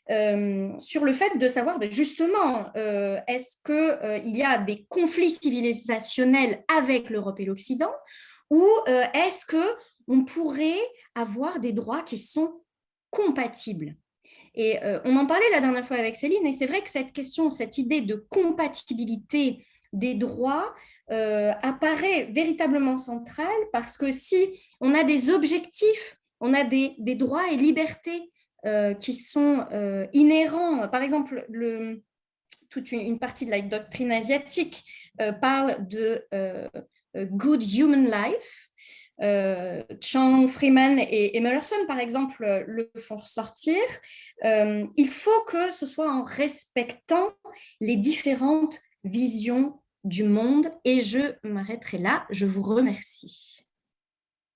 sur le fait de savoir justement, est-ce qu'il y a des conflits civilisationnels avec l'Europe et l'Occident, ou est-ce qu'on pourrait avoir des droits qui sont compatibles? Et on en parlait la dernière fois avec Céline, et c'est vrai que cette question, cette idée de compatibilité des droits apparaît véritablement centrale, parce que si on a des objectifs, on a des droits et libertés qui sont inhérents, par exemple, toute une partie de la doctrine asiatique parle de good human life. Chang, Freeman et Emerson, par exemple, le font ressortir. Il faut que ce soit en respectant les différentes visions du monde. Et je m'arrêterai là. Je vous remercie.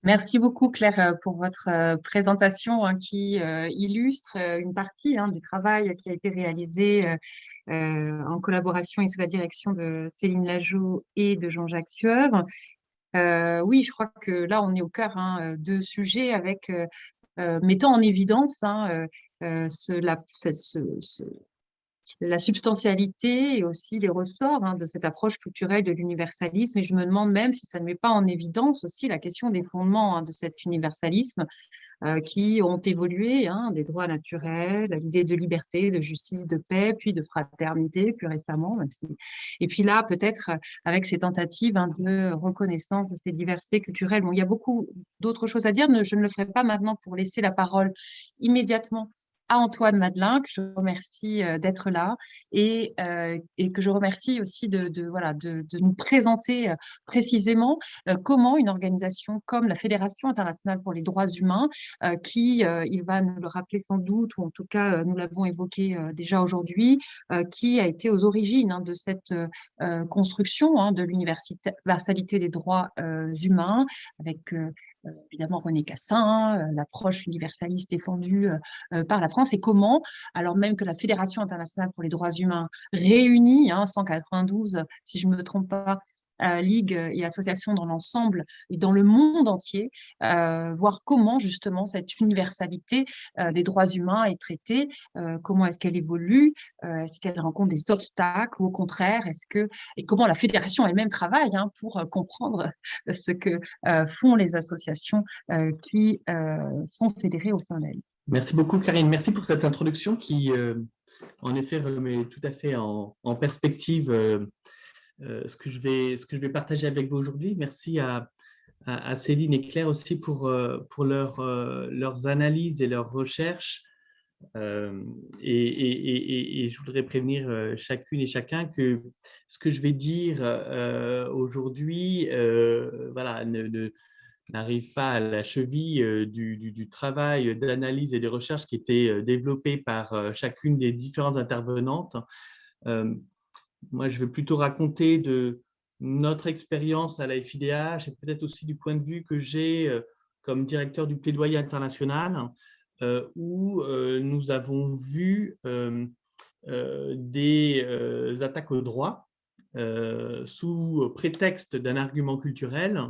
Merci beaucoup, Claire, pour votre présentation qui illustre une partie du travail qui a été réalisé en collaboration et sous la direction de Céline Lageau et de Jean-Jacques Sueur. Oui, je crois que là, on est au cœur de sujets mettant en évidence la substantialité et aussi les ressorts de cette approche culturelle de l'universalisme. Et je me demande même si ça ne met pas en évidence aussi la question des fondements de cet universalisme qui ont évolué, des droits naturels, à l'idée de liberté, de justice, de paix, puis de fraternité plus récemment. Et puis là, peut-être avec ces tentatives de reconnaissance de ces diversités culturelles. Bon, il y a beaucoup d'autres choses à dire, mais je ne le ferai pas maintenant pour laisser la parole immédiatement à Antoine Madelin, que je remercie d'être là et que je remercie aussi de nous présenter précisément comment une organisation comme la Fédération internationale pour les droits humains, qui, il va nous le rappeler sans doute, ou en tout cas nous l'avons évoqué déjà aujourd'hui, qui a été aux origines de cette construction de l'universalité des droits humains, avec évidemment René Cassin, l'approche universaliste défendue par la France, et comment, alors même que la Fédération internationale pour les droits humains réunit 192, si je ne me trompe pas, ligues et associations dans l'ensemble et dans le monde entier, voir comment justement cette universalité des droits humains est traitée, comment est-ce qu'elle évolue, est-ce qu'elle rencontre des obstacles ou au contraire, et comment la fédération elle-même travaille pour comprendre ce que font les associations qui sont fédérées au sein d'elle. Merci beaucoup, Karine. Merci pour cette introduction qui, en effet, remet tout à fait en perspective ce que je vais partager avec vous aujourd'hui. Merci à Céline et Claire aussi pour leurs analyses et leurs recherches. Et je voudrais prévenir chacune et chacun que ce que je vais dire aujourd'hui n'arrive pas à la cheville du travail d'analyse et de recherche qui était développé par chacune des différentes intervenantes. Moi, je vais plutôt raconter de notre expérience à la FIDH et peut-être aussi du point de vue que j'ai comme directeur du plaidoyer international, où nous avons vu des attaques au droit sous prétexte d'un argument culturel,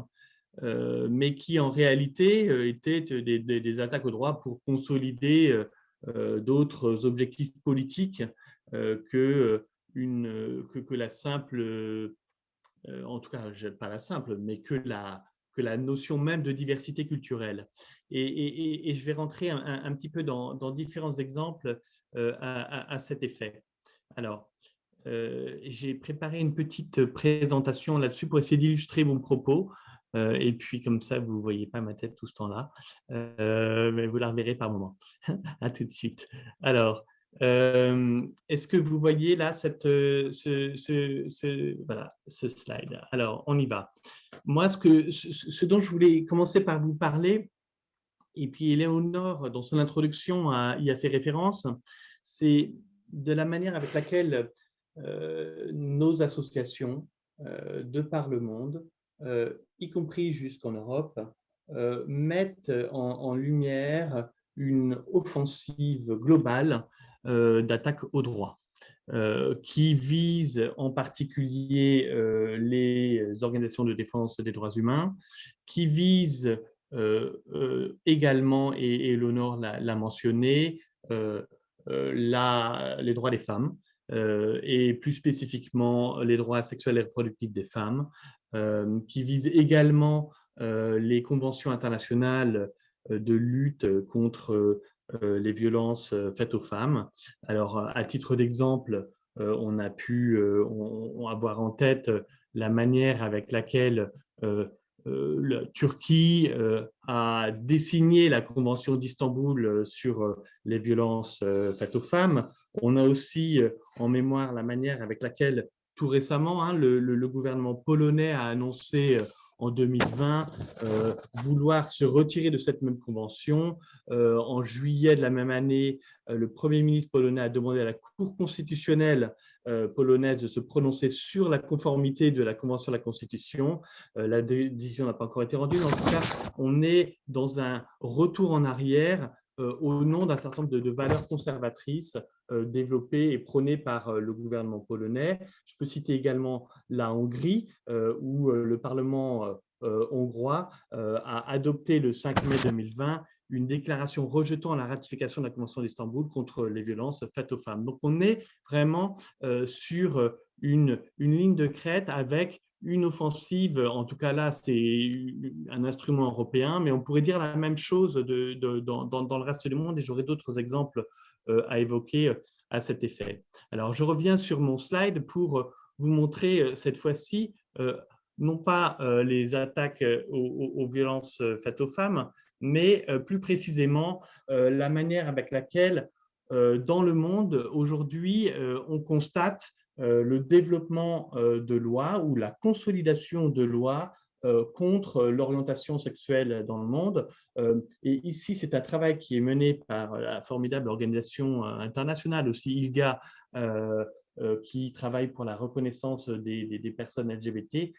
mais qui en réalité étaient des attaques au droit pour consolider d'autres objectifs politiques que la simple, en tout cas pas la simple, mais que la notion même de diversité culturelle. Et je vais rentrer un petit peu dans différents exemples à cet effet. Alors, j'ai préparé une petite présentation là-dessus pour essayer d'illustrer mon propos. Et puis, comme ça, vous ne voyez pas ma tête tout ce temps-là, mais vous la reverrez par moment. À tout de suite. Alors, est-ce que vous voyez là ce slide? Alors, on y va. Moi, ce dont je voulais commencer par vous parler, et puis Éléonore, dans son introduction, y a fait référence, c'est de la manière avec laquelle nos associations de par le monde, y compris jusqu'en Europe, mettent en lumière une offensive globale d'attaque au droit, qui vise en particulier les organisations de défense des droits humains, qui vise également, et Éléonore l'a mentionné, les droits des femmes, et plus spécifiquement les droits sexuels et reproductifs des femmes, qui vise également les conventions internationales de lutte contre les violences faites aux femmes. Alors, à titre d'exemple, on a pu avoir en tête la manière avec laquelle la Turquie a désigné la Convention d'Istanbul sur les violences faites aux femmes. On a aussi en mémoire la manière avec laquelle, tout récemment, le gouvernement polonais a annoncé en 2020 vouloir se retirer de cette même convention. En juillet de la même année, le Premier ministre polonais a demandé à la Cour constitutionnelle polonaise de se prononcer sur la conformité de la Convention à la Constitution. La décision n'a pas encore été rendue, mais en tout cas, on est dans un retour en arrière au nom d'un certain nombre de valeurs conservatrices développées et prônées par le gouvernement polonais. Je peux citer également la Hongrie, où le Parlement hongrois a adopté le 5 mai 2020 une déclaration rejetant la ratification de la Convention d'Istanbul contre les violences faites aux femmes. Donc, on est vraiment sur une ligne de crête avec une offensive, en tout cas là, c'est un instrument européen, mais on pourrait dire la même chose dans le reste du monde et j'aurai d'autres exemples à évoquer à cet effet. Alors, je reviens sur mon slide pour vous montrer cette fois-ci non pas les attaques aux violences faites aux femmes, mais plus précisément la manière avec laquelle, dans le monde, aujourd'hui, on constate le développement de lois ou la consolidation de lois contre l'orientation sexuelle dans le monde. Et ici, c'est un travail qui est mené par la formidable organisation internationale aussi, ILGA, qui travaille pour la reconnaissance des personnes LGBT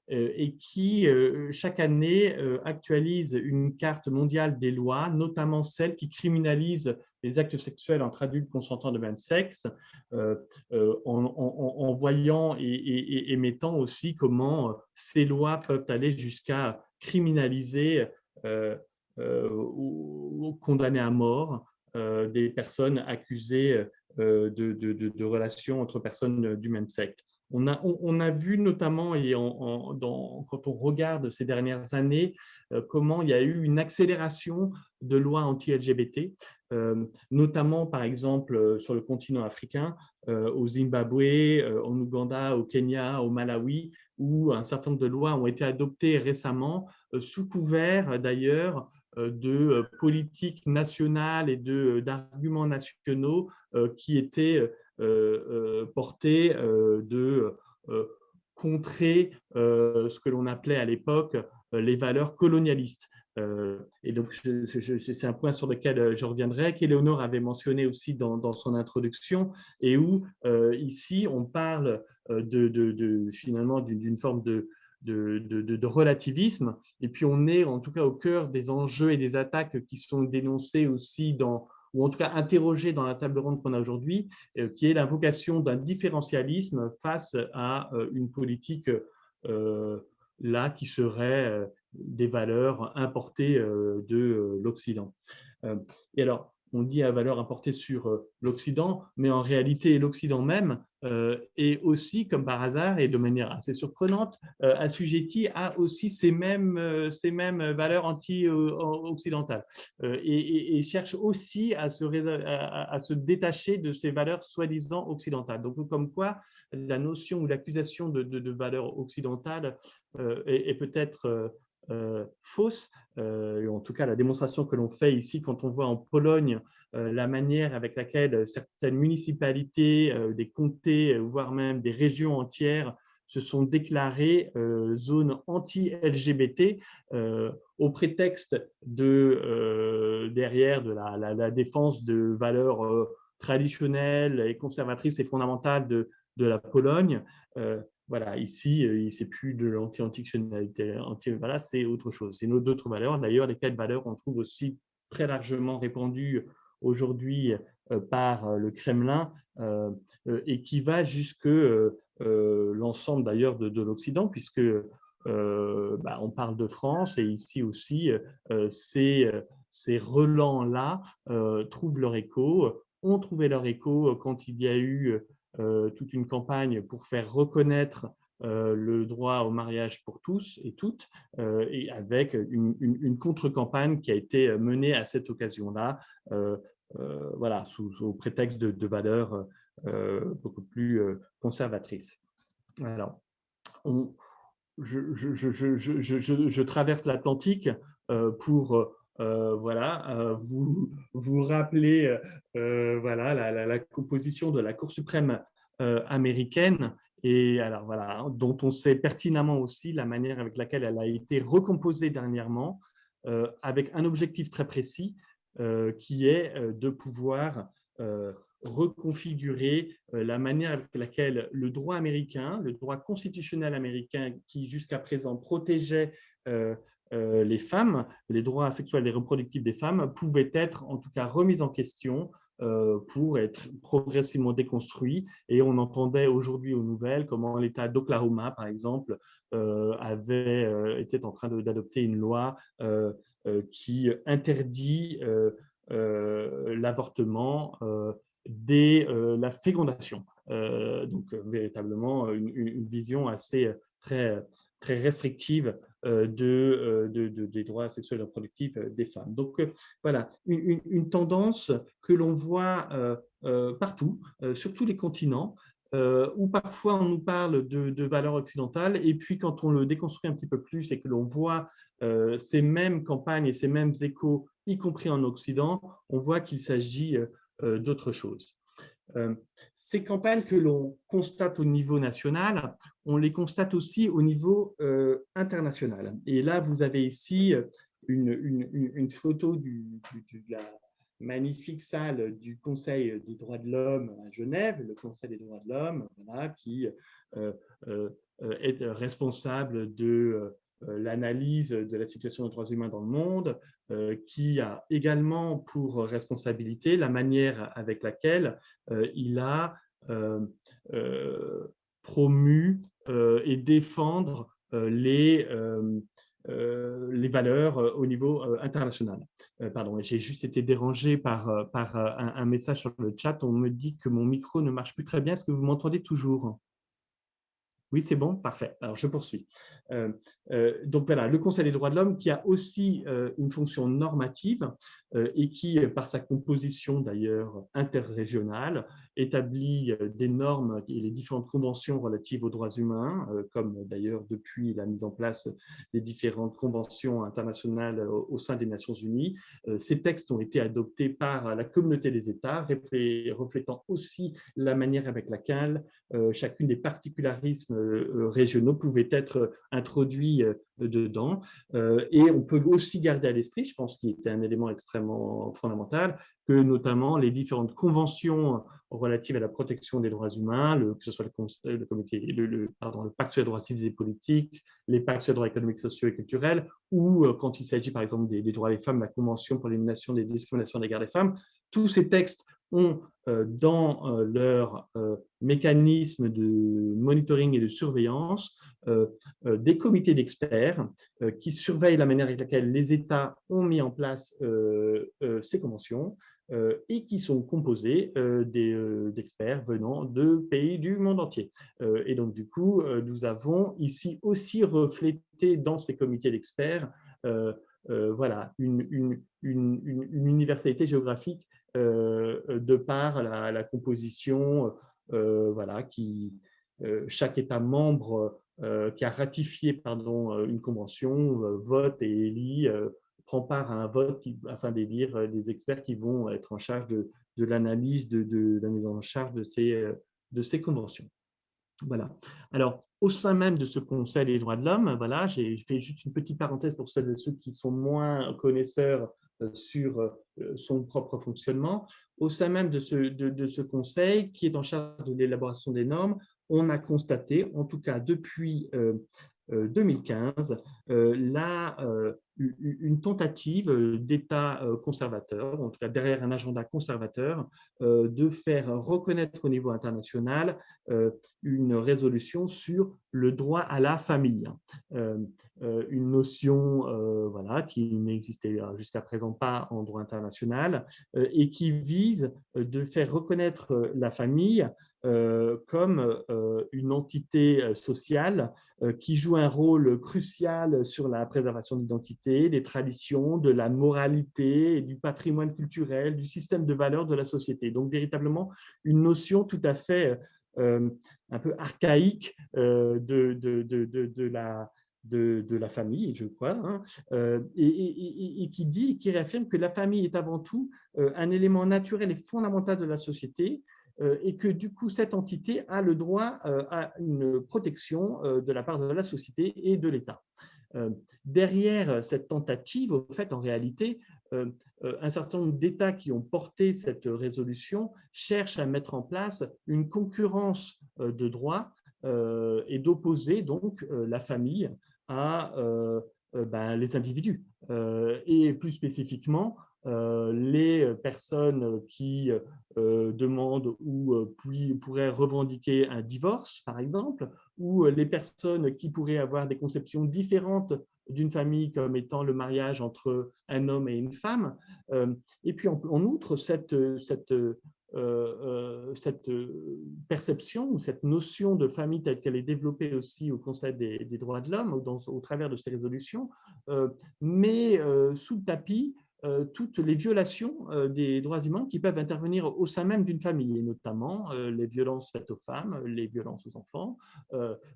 et qui, chaque année, actualise une carte mondiale des lois, notamment celle qui criminalise les actes sexuels entre adultes consentants de même sexe, en voyant et mettant aussi comment ces lois peuvent aller jusqu'à criminaliser ou condamner à mort des personnes accusées de relations entre personnes du même sexe. On a vu notamment, quand on regarde ces dernières années, comment il y a eu une accélération de lois anti-LGBT, notamment par exemple sur le continent africain, au Zimbabwe, en Ouganda, au Kenya, au Malawi, où un certain nombre de lois ont été adoptées récemment, sous couvert d'ailleurs de politiques nationales et d'arguments nationaux qui étaient portés de contrer ce que l'on appelait à l'époque les valeurs colonialistes. Et donc, c'est un point sur lequel je reviendrai, qu'Éléonore avait mentionné aussi dans son introduction, et où ici, on parle finalement d'une forme de relativisme. Et puis, on est en tout cas au cœur des enjeux et des attaques qui sont dénoncés aussi ou en tout cas interrogés dans la table ronde qu'on a aujourd'hui, qui est l'invocation d'un différentialisme face à une politique là qui serait des valeurs importées de l'Occident. Et alors, on dit à valeur importée sur l'Occident, mais en réalité, l'Occident même est aussi, comme par hasard et de manière assez surprenante, assujetti à aussi ces mêmes valeurs anti-occidentales et cherche aussi à se détacher de ces valeurs soi-disant occidentales. Donc, comme quoi, la notion ou l'accusation de valeurs occidentales est peut-être fausse. En tout cas, la démonstration que l'on fait ici, quand on voit en Pologne la manière avec laquelle certaines municipalités, des comtés, voire même des régions entières se sont déclarées zones anti-LGBT au prétexte derrière de la défense de valeurs traditionnelles et conservatrices et fondamentales de la Pologne. Voilà, ici, c'est plus de l'anti-antictionnalité, voilà, c'est autre chose. C'est d'autres valeurs, d'ailleurs, lesquelles valeurs on trouve aussi très largement répandues aujourd'hui par le Kremlin et qui va jusque l'ensemble d'ailleurs de l'Occident, puisque on parle de France et ici aussi, ces relents-là trouvent leur écho, ont trouvé leur écho quand il y a eu toute une campagne pour faire reconnaître le droit au mariage pour tous et toutes, et avec une contre-campagne qui a été menée à cette occasion-là, voilà, sous prétexte de valeurs beaucoup plus conservatrices. Alors, je traverse l'Atlantique pour voilà, vous rappeler voilà, la composition de la Cour suprême américaine, et alors voilà, dont on sait pertinemment aussi la manière avec laquelle elle a été recomposée dernièrement, avec un objectif très précis qui est de pouvoir reconfigurer la manière avec laquelle le droit américain, le droit constitutionnel américain qui jusqu'à présent protégeait les femmes, les droits sexuels et reproductifs des femmes, pouvait être en tout cas remis en question pour être progressivement déconstruit. Et on entendait aujourd'hui aux nouvelles comment l'État d'Oklahoma, par exemple, était en train d'adopter une loi qui interdit l'avortement dès la fécondation. Donc, véritablement, une vision assez très restrictive des droits sexuels et reproductifs des femmes. Donc, voilà, une tendance que l'on voit partout, sur tous les continents, où parfois on nous parle de valeurs occidentales, et puis quand on le déconstruit un petit peu plus et que l'on voit ces mêmes campagnes et ces mêmes échos, y compris en Occident, on voit qu'il s'agit d'autre chose. Ces campagnes que l'on constate au niveau national, on les constate aussi au niveau international. Et là, vous avez ici une photo de la magnifique salle du Conseil des droits de l'homme à Genève, le Conseil des droits de l'homme, voilà, qui est responsable de l'analyse de la situation des droits humains dans le monde, qui a également pour responsabilité la manière avec laquelle il a promu et défendre les valeurs au niveau international. Pardon, j'ai juste été dérangé par un message sur le chat. On me dit que mon micro ne marche plus très bien. Est-ce que vous m'entendez toujours ? Oui, c'est bon, parfait. Alors, je poursuis. Donc voilà, le Conseil des droits de l'homme qui a aussi une fonction normative et qui, par sa composition d'ailleurs interrégionale, établit des normes et les différentes conventions relatives aux droits humains, comme d'ailleurs depuis la mise en place des différentes conventions internationales au sein des Nations Unies. Ces textes ont été adoptés par la communauté des États, reflétant aussi la manière avec laquelle chacune des particularismes régionaux pouvaient être introduits dedans. Et on peut aussi garder à l'esprit, je pense qu'il était un élément extrêmement fondamental, que notamment les différentes conventions relatives à la protection des droits humains, que ce soit le pacte sur les droits civils et politiques, les pactes sur les droits économiques, sociaux et culturels, ou quand il s'agit par exemple des droits des femmes, la Convention pour l'élimination des discriminations à l'égard des femmes, tous ces textes ont dans leur mécanisme de monitoring et de surveillance des comités d'experts qui surveillent la manière avec laquelle les États ont mis en place ces conventions et qui sont composés d'experts venant de pays du monde entier. Et donc, du coup, nous avons ici aussi reflété dans ces comités d'experts voilà, une universalité géographique de par la composition, voilà, chaque État membre qui a ratifié une convention vote et élit, prend part à un vote afin d'élire des experts qui vont être en charge de l'analyse, de la mise en charge de ces conventions. Voilà. Alors, au sein même de ce Conseil des droits de l'homme, voilà, j'ai fait juste une petite parenthèse pour celles et ceux qui sont moins connaisseurs sur son propre fonctionnement. Au sein même de ce Conseil, qui est en charge de l'élaboration des normes, on a constaté, en tout cas depuis 2015, une tentative d'État conservateur, en tout cas derrière un agenda conservateur, de faire reconnaître au niveau international une résolution sur le droit à la famille. Une notion voilà, qui n'existait jusqu'à présent pas en droit international et qui vise de faire reconnaître la famille comme une entité sociale qui joue un rôle crucial sur la préservation de l'identité, des traditions, de la moralité, du patrimoine culturel, du système de valeurs de la société. Donc, véritablement, une notion tout à fait un peu archaïque de la famille, je crois, hein, et qui réaffirme que la famille est avant tout un élément naturel et fondamental de la société, et que du coup, cette entité a le droit à une protection de la part de la société et de l'État. Derrière cette tentative, au fait, en réalité, un certain nombre d'États qui ont porté cette résolution cherchent à mettre en place une concurrence de droits et d'opposer donc la famille à les individus. Et plus spécifiquement, les personnes qui demandent ou pourraient revendiquer un divorce, par exemple, ou les personnes qui pourraient avoir des conceptions différentes d'une famille comme étant le mariage entre un homme et une femme. Et puis, en outre, cette perception ou cette notion de famille telle qu'elle est développée aussi au Conseil des droits de l'homme au travers de ces résolutions, met sous le tapis toutes les violations des droits humains qui peuvent intervenir au sein même d'une famille, et notamment les violences faites aux femmes, les violences aux enfants,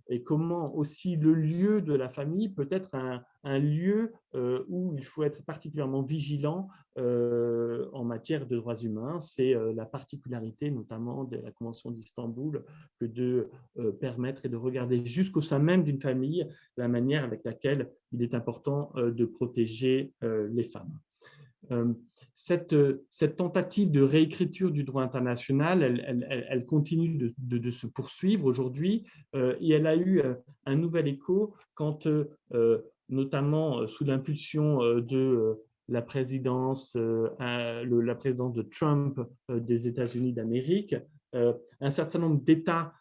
et comment aussi le lieu de la famille peut être un lieu où il faut être particulièrement vigilant en matière de droits humains. C'est la particularité notamment de la Convention d'Istanbul que de permettre et de regarder jusqu'au sein même d'une famille la manière avec laquelle il est important de protéger les femmes. Cette tentative de réécriture du droit international, elle continue de se poursuivre aujourd'hui et elle a eu un nouvel écho quand, notamment sous l'impulsion de la présidence de Trump des États-Unis d'Amérique, un certain nombre d'États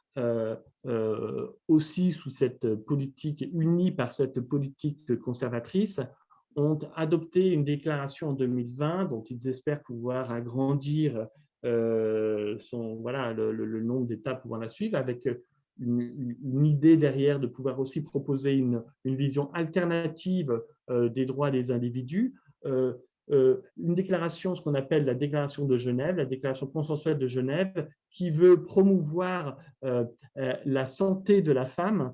aussi sous cette politique, unis par cette politique conservatrice, ont adopté une déclaration en 2020 dont ils espèrent pouvoir agrandir le nombre d'États pouvant la suivre, avec une idée derrière de pouvoir aussi proposer une vision alternative des droits des individus. Une déclaration, ce qu'on appelle la déclaration de Genève, la déclaration consensuelle de Genève, qui veut promouvoir la santé de la femme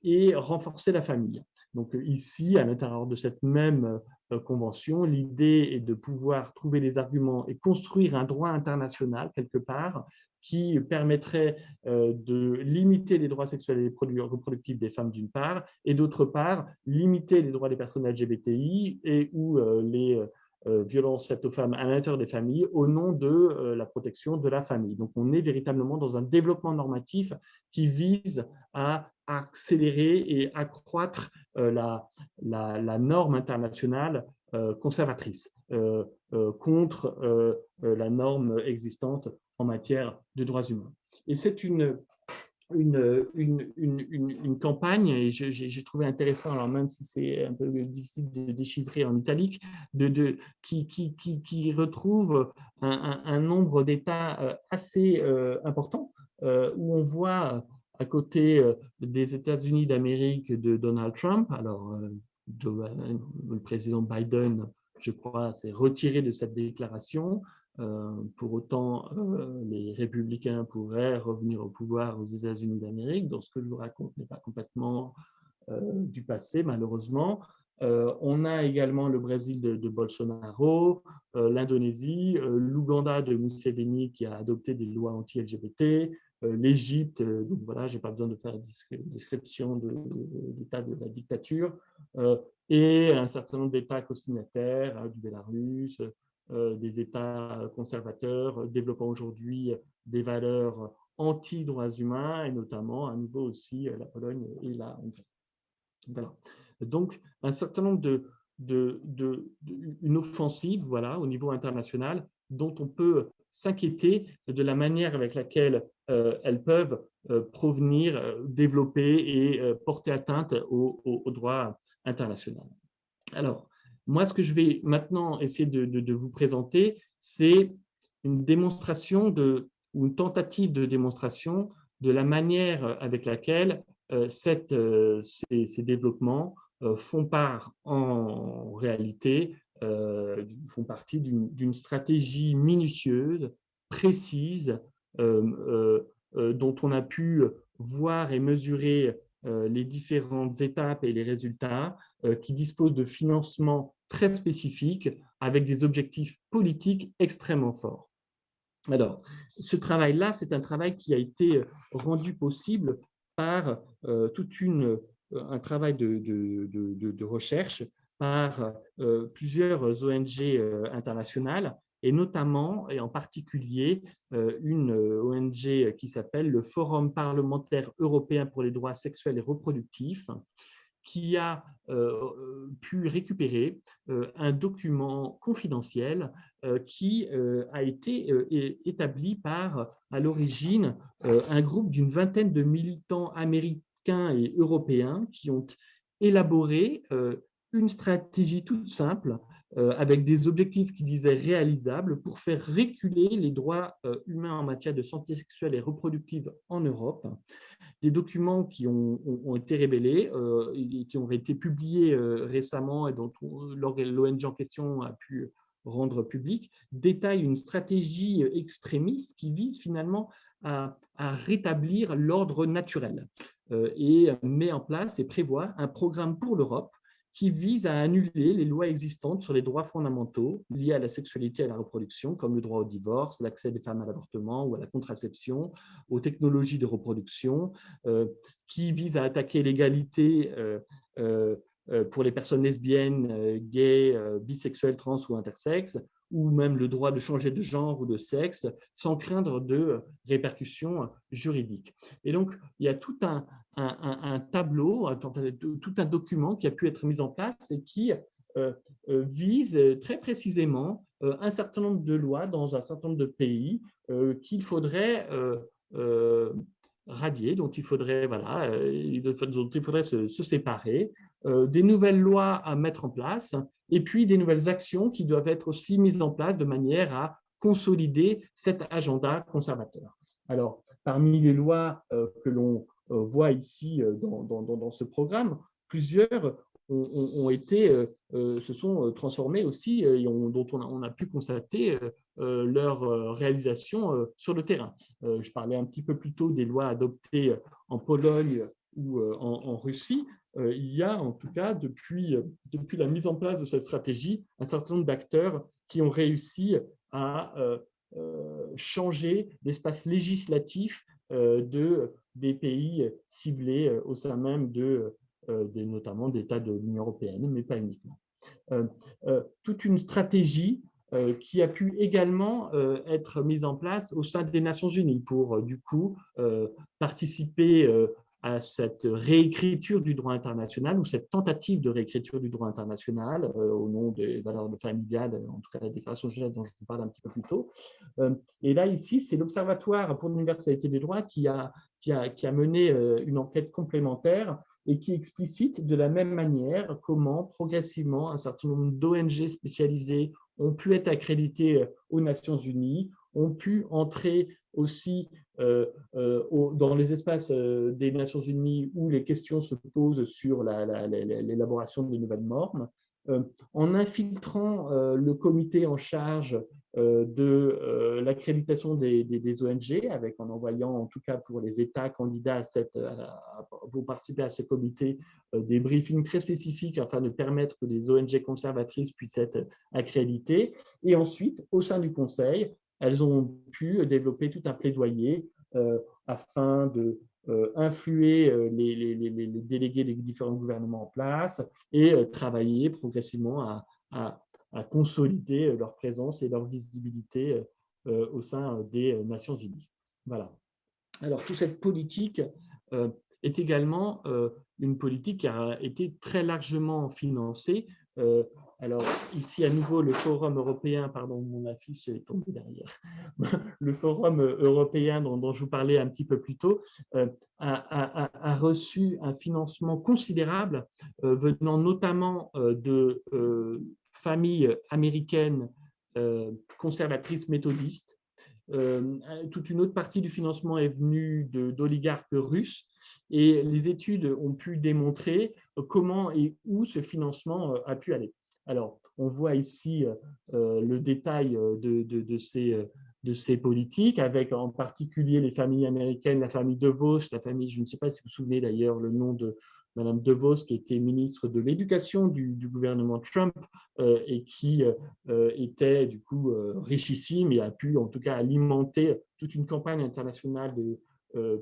et renforcer la famille. Donc ici, à l'intérieur de cette même convention, l'idée est de pouvoir trouver des arguments et construire un droit international quelque part qui permettrait de limiter les droits sexuels et reproductifs des femmes d'une part, et d'autre part, limiter les droits des personnes LGBTI et ou les violences faites aux femmes à l'intérieur des familles au nom de la protection de la famille. Donc on est véritablement dans un développement normatif qui vise à accélérer et accroître la norme internationale conservatrice contre la norme existante en matière de droits humains. Et c'est une campagne, et j'ai trouvé intéressant, alors même si c'est un peu difficile de déchiffrer en italique, qui retrouve un nombre d'États assez important, où on voit à côté des États-Unis d'Amérique de Donald Trump, alors le président Biden, je crois, s'est retiré de cette déclaration. Pour autant, les républicains pourraient revenir au pouvoir aux États-Unis d'Amérique. Donc, ce que je vous raconte n'est pas complètement du passé, malheureusement. On a également le Brésil de Bolsonaro, l'Indonésie, l'Ouganda de Museveni qui a adopté des lois anti-LGBT, l'Égypte, donc voilà, je n'ai pas besoin de faire une description de l'état de la dictature, et un certain nombre d'États co-signataires, du Bélarus, des États conservateurs développant aujourd'hui des valeurs anti-droits humains, et notamment à nouveau aussi la Pologne et la Hongrie. Voilà. Donc, un certain nombre une offensive, voilà, au niveau international, dont on peut s'inquiéter de la manière avec laquelle elles peuvent provenir, développer et porter atteinte au droit international. Alors, moi, ce que je vais maintenant essayer de vous présenter, c'est une démonstration ou une tentative de démonstration de la manière avec laquelle ces développements font part en réalité, font partie d'une stratégie minutieuse, précise, dont on a pu voir et mesurer les différentes étapes et les résultats, qui disposent de financements très spécifiques avec des objectifs politiques extrêmement forts. Alors, ce travail-là, c'est un travail qui a été rendu possible par un travail de recherche par plusieurs ONG internationales, et notamment et en particulier une ONG qui s'appelle le Forum parlementaire européen pour les droits sexuels et reproductifs, qui a pu récupérer un document confidentiel qui a été établi par, à l'origine, un groupe d'une vingtaine de militants américains et européens qui ont élaboré une stratégie toute simple avec des objectifs qui disaient réalisables pour faire reculer les droits humains en matière de santé sexuelle et reproductive en Europe. Des documents qui ont été révélés et qui ont été publiés récemment et dont l'ONG en question a pu rendre public, détaillent une stratégie extrémiste qui vise finalement à rétablir l'ordre naturel et met en place et prévoit un programme pour l'Europe qui vise à annuler les lois existantes sur les droits fondamentaux liés à la sexualité et à la reproduction, comme le droit au divorce, l'accès des femmes à l'avortement ou à la contraception, aux technologies de reproduction, qui vise à attaquer l'égalité pour les personnes lesbiennes, gays, bisexuelles, trans ou intersexes, ou même le droit de changer de genre ou de sexe sans craindre de répercussions juridiques. Et donc, il y a tout un tableau, tout un document qui a pu être mis en place et qui vise très précisément un certain nombre de lois dans un certain nombre de pays qu'il faudrait radier, dont il faudrait se séparer, des nouvelles lois à mettre en place, et puis des nouvelles actions qui doivent être aussi mises en place de manière à consolider cet agenda conservateur. Alors, parmi les lois que l'on voit ici dans ce programme, plusieurs se sont transformées aussi et dont on a pu constater leur réalisation sur le terrain. Je parlais un petit peu plus tôt des lois adoptées en Pologne ou en Russie. Il y a en tout cas, depuis la mise en place de cette stratégie, un certain nombre d'acteurs qui ont réussi à changer l'espace législatif des pays ciblés au sein même notamment d'États de l'Union européenne, mais pas uniquement. Toute une stratégie qui a pu également être mise en place au sein des Nations Unies pour, du coup, participer à cette réécriture du droit international ou cette tentative de réécriture du droit international au nom des valeurs familiales, en tout cas la déclaration de Genève dont je vous parle un petit peu plus tôt. Et là, ici, c'est l'Observatoire pour l'universalité des droits qui a mené une enquête complémentaire et qui explicite de la même manière comment progressivement un certain nombre d'ONG spécialisées ont pu être accréditées aux Nations Unies, ont pu entrer aussi dans les espaces des Nations Unies où les questions se posent sur l'élaboration de nouvelles normes, en infiltrant le comité en charge de l'accréditation des ONG, en envoyant en tout cas pour les États candidats pour participer à ce comité des briefings très spécifiques afin de permettre que les ONG conservatrices puissent être accréditées. Et ensuite, au sein du Conseil, elles ont pu développer tout un plaidoyer afin de influer les délégués des différents gouvernements en place et travailler progressivement à consolider leur présence et leur visibilité au sein des Nations Unies. Voilà. Alors, toute cette politique est également une politique qui a été très largement financée. Alors, ici, à nouveau, le Forum européen, pardon, mon affiche est tombée derrière, le Forum européen dont je vous parlais un petit peu plus tôt a reçu un financement considérable venant notamment de familles américaines conservatrices méthodistes. Toute une autre partie du financement est venue d'oligarques russes et les études ont pu démontrer comment et où ce financement a pu aller. Alors, on voit ici le détail de ces politiques, avec en particulier les familles américaines, la famille DeVos, la famille, je ne sais pas si vous vous souvenez d'ailleurs le nom de Madame DeVos, qui était ministre de l'Éducation du gouvernement Trump et qui était du coup richissime et a pu en tout cas alimenter toute une campagne internationale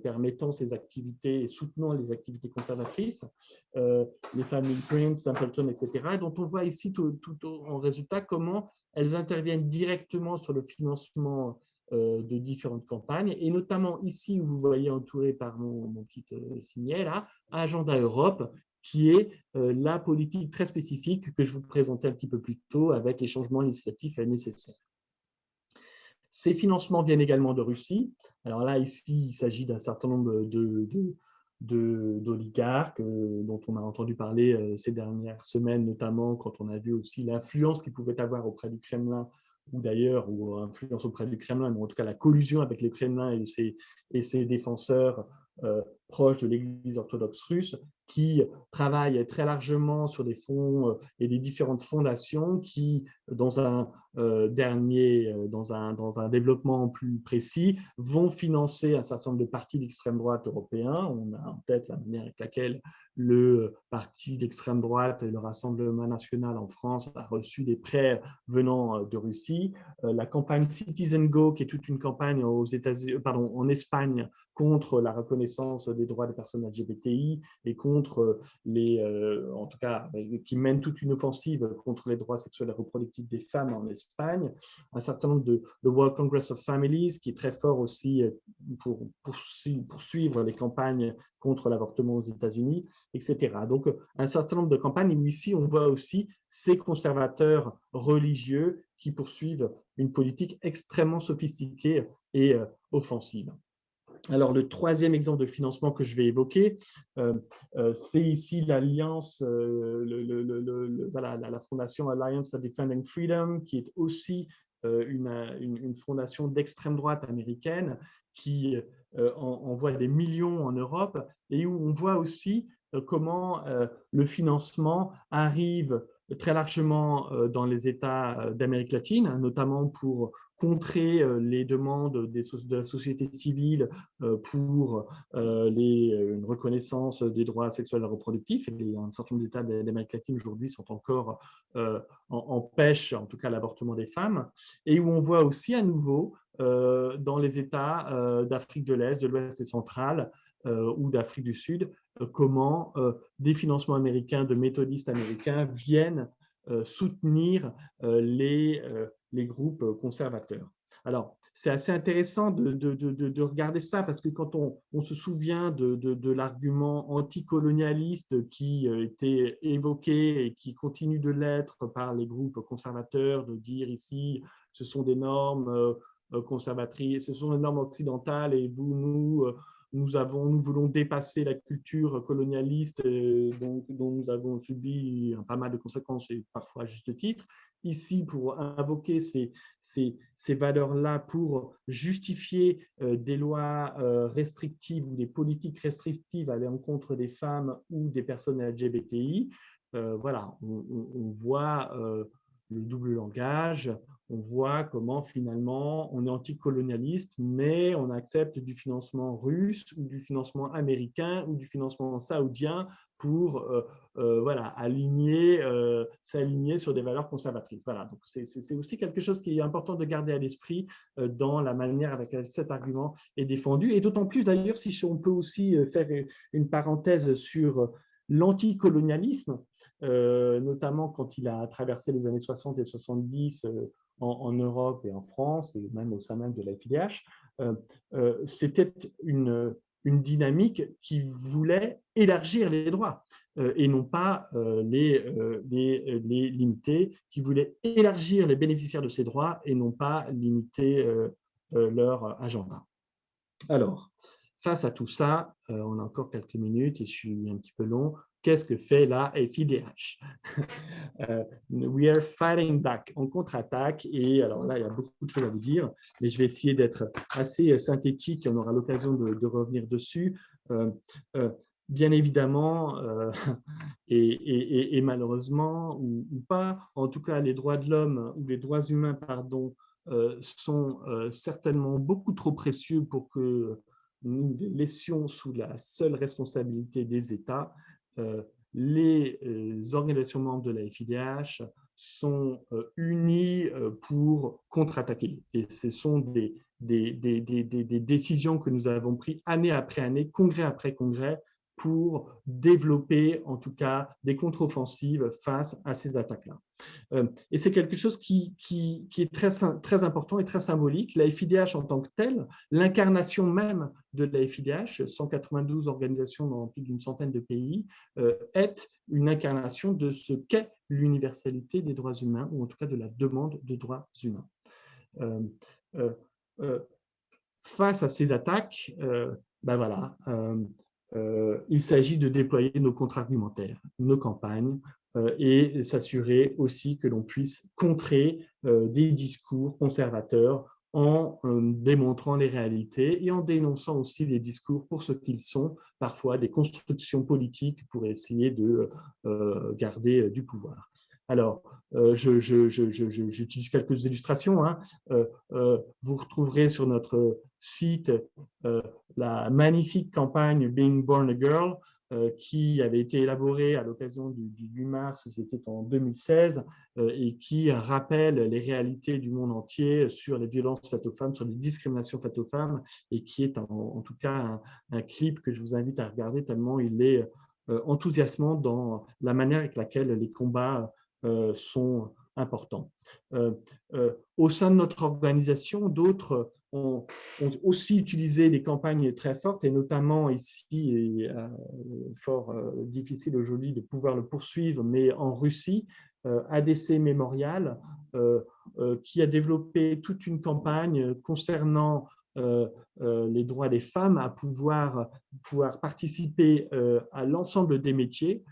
permettant ces activités et soutenant les activités conservatrices, les familles Prince, Templeton, etc., dont on voit ici tout en résultat comment elles interviennent directement sur le financement de différentes campagnes, et notamment ici où vous voyez entouré par mon petit signet là, Agenda Europe, qui est la politique très spécifique que je vous présentais un petit peu plus tôt avec les changements législatifs nécessaires. Ces financements viennent également de Russie. Alors là, ici, il s'agit d'un certain nombre d'oligarques dont on a entendu parler ces dernières semaines, notamment quand on a vu aussi l'influence qu'ils pouvaient avoir auprès du Kremlin, ou d'ailleurs, ou influence auprès du Kremlin, mais en tout cas la collusion avec le Kremlin et ses défenseurs proches de l'Église orthodoxe russe, qui travaillent très largement sur des fonds et des différentes fondations qui, dans un dans un développement plus précis, vont financer un certain nombre de partis d'extrême droite européens. On a en tête la manière avec laquelle le parti d'extrême droite, le Rassemblement national en France, a reçu des prêts venant de Russie. La campagne Citizen Go, qui est toute une campagne en Espagne contre la reconnaissance des droits des personnes LGBTI et contre en tout cas, qui mène toute une offensive contre les droits sexuels et reproductifs des femmes en Espagne. Un certain nombre de World Congress of Families, qui est très fort aussi pour suivre les campagnes contre l'avortement aux États-Unis, etc. Donc, un certain nombre de campagnes où ici, on voit aussi ces conservateurs religieux qui poursuivent une politique extrêmement sophistiquée et offensive. Alors, le troisième exemple de financement que je vais évoquer, c'est ici l'alliance, la fondation Alliance for Defending Freedom, qui est aussi une fondation d'extrême droite américaine qui envoie des millions en Europe et où on voit aussi comment le financement arrive très largement dans les États d'Amérique latine, notamment pour contrer les demandes de la société civile pour une reconnaissance des droits sexuels et reproductifs. Et un certain nombre d'États d'Amérique latine aujourd'hui sont encore empêchent en tout cas l'avortement des femmes, et où on voit aussi à nouveau dans les États d'Afrique de l'Est, de l'Ouest et centrale ou d'Afrique du Sud, comment des financements américains, de méthodistes américains viennent soutenir les groupes conservateurs. Alors, c'est assez intéressant de regarder ça parce que quand on se souvient de l'argument anticolonialiste qui était évoqué et qui continue de l'être par les groupes conservateurs, de dire ici, ce sont des normes conservatrices, ce sont des normes occidentales et nous voulons dépasser la culture colonialiste dont nous avons subi pas mal de conséquences et parfois à juste titre. Ici, pour invoquer ces valeurs-là, pour justifier des lois restrictives ou des politiques restrictives à l'encontre des femmes ou des personnes LGBTI, voilà, on voit le double langage. On voit comment finalement on est anticolonialiste, mais on accepte du financement russe ou du financement américain ou du financement saoudien pour s'aligner sur des valeurs conservatrices. Voilà, donc c'est aussi quelque chose qui est important de garder à l'esprit dans la manière avec laquelle cet argument est défendu. Et d'autant plus d'ailleurs, si on peut aussi faire une parenthèse sur l'anticolonialisme, notamment quand il a traversé les années 60 et 70 en Europe et en France, et même au sein même de la FIDH, c'était une dynamique qui voulait élargir les droits et non pas les limiter, qui voulait élargir les bénéficiaires de ces droits et non pas limiter leur agenda. Alors, face à tout ça, on a encore quelques minutes et je suis un petit peu long. Qu'est-ce que fait la FIDH? We are fighting back, on contre-attaque. Et alors là, il y a beaucoup de choses à vous dire, mais je vais essayer d'être assez synthétique et on aura l'occasion de revenir dessus. Bien évidemment, et malheureusement, ou pas, en tout cas, les droits de l'homme ou les droits humains, pardon, sont certainement beaucoup trop précieux pour que nous les laissions sous la seule responsabilité des États. Les organisations membres de la FIDH sont unies pour contre-attaquer. Et ce sont des décisions que nous avons prises année après année, congrès après congrès, pour développer en tout cas des contre-offensives face à ces attaques-là. Et c'est quelque chose qui est très important et très symbolique. La FIDH en tant que telle, l'incarnation même de la FIDH, 192 organisations dans plus d'une centaine de pays, est une incarnation de ce qu'est l'universalité des droits humains, ou en tout cas de la demande de droits humains. Face à ces attaques, il s'agit de déployer nos contre-argumentaires, nos campagnes, et s'assurer aussi que l'on puisse contrer des discours conservateurs en démontrant les réalités et en dénonçant aussi les discours pour ce qu'ils sont, parfois des constructions politiques pour essayer de garder du pouvoir. Alors, j'utilise quelques illustrations. Vous retrouverez sur notre site la magnifique campagne Being Born a Girl, qui avait été élaborée à l'occasion du 8 mars, c'était en 2016, et qui rappelle les réalités du monde entier sur les violences faites aux femmes, sur les discriminations faites aux femmes, et qui est en tout cas un clip que je vous invite à regarder tellement il est enthousiasmant dans la manière avec laquelle les combats sont importants. Au sein de notre organisation, d'autres ont aussi utilisé des campagnes très fortes, et notamment ici, et fort difficile aujourd'hui de pouvoir le poursuivre, mais en Russie, ADC Mémorial, qui a développé toute une campagne concernant les droits des femmes à pouvoir participer à l'ensemble des métiers.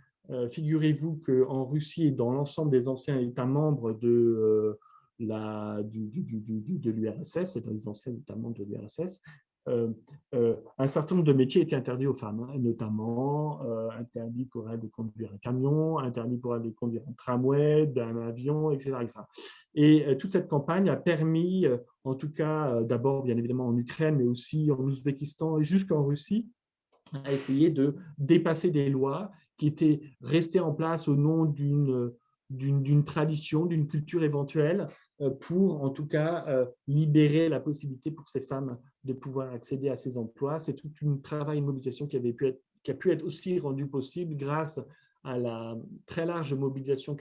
Figurez-vous qu'en Russie et dans l'ensemble des anciens États membres de l'URSS, c'est dans les anciens États membres de l'URSS, un certain nombre de métiers étaient interdits aux femmes, notamment interdit pour elles de conduire un camion, interdit pour elles de conduire un tramway, un avion, etc. Et toute cette campagne a permis, en tout cas d'abord bien évidemment en Ukraine, mais aussi en Ouzbékistan et jusqu'en Russie, à essayer de dépasser des lois qui étaient restées en place au nom d'une tradition, d'une culture éventuelle, pour en tout cas libérer la possibilité pour ces femmes de pouvoir accéder à ces emplois. C'est tout un travail, une mobilisation qui a pu être aussi rendu possible grâce à la très large mobilisation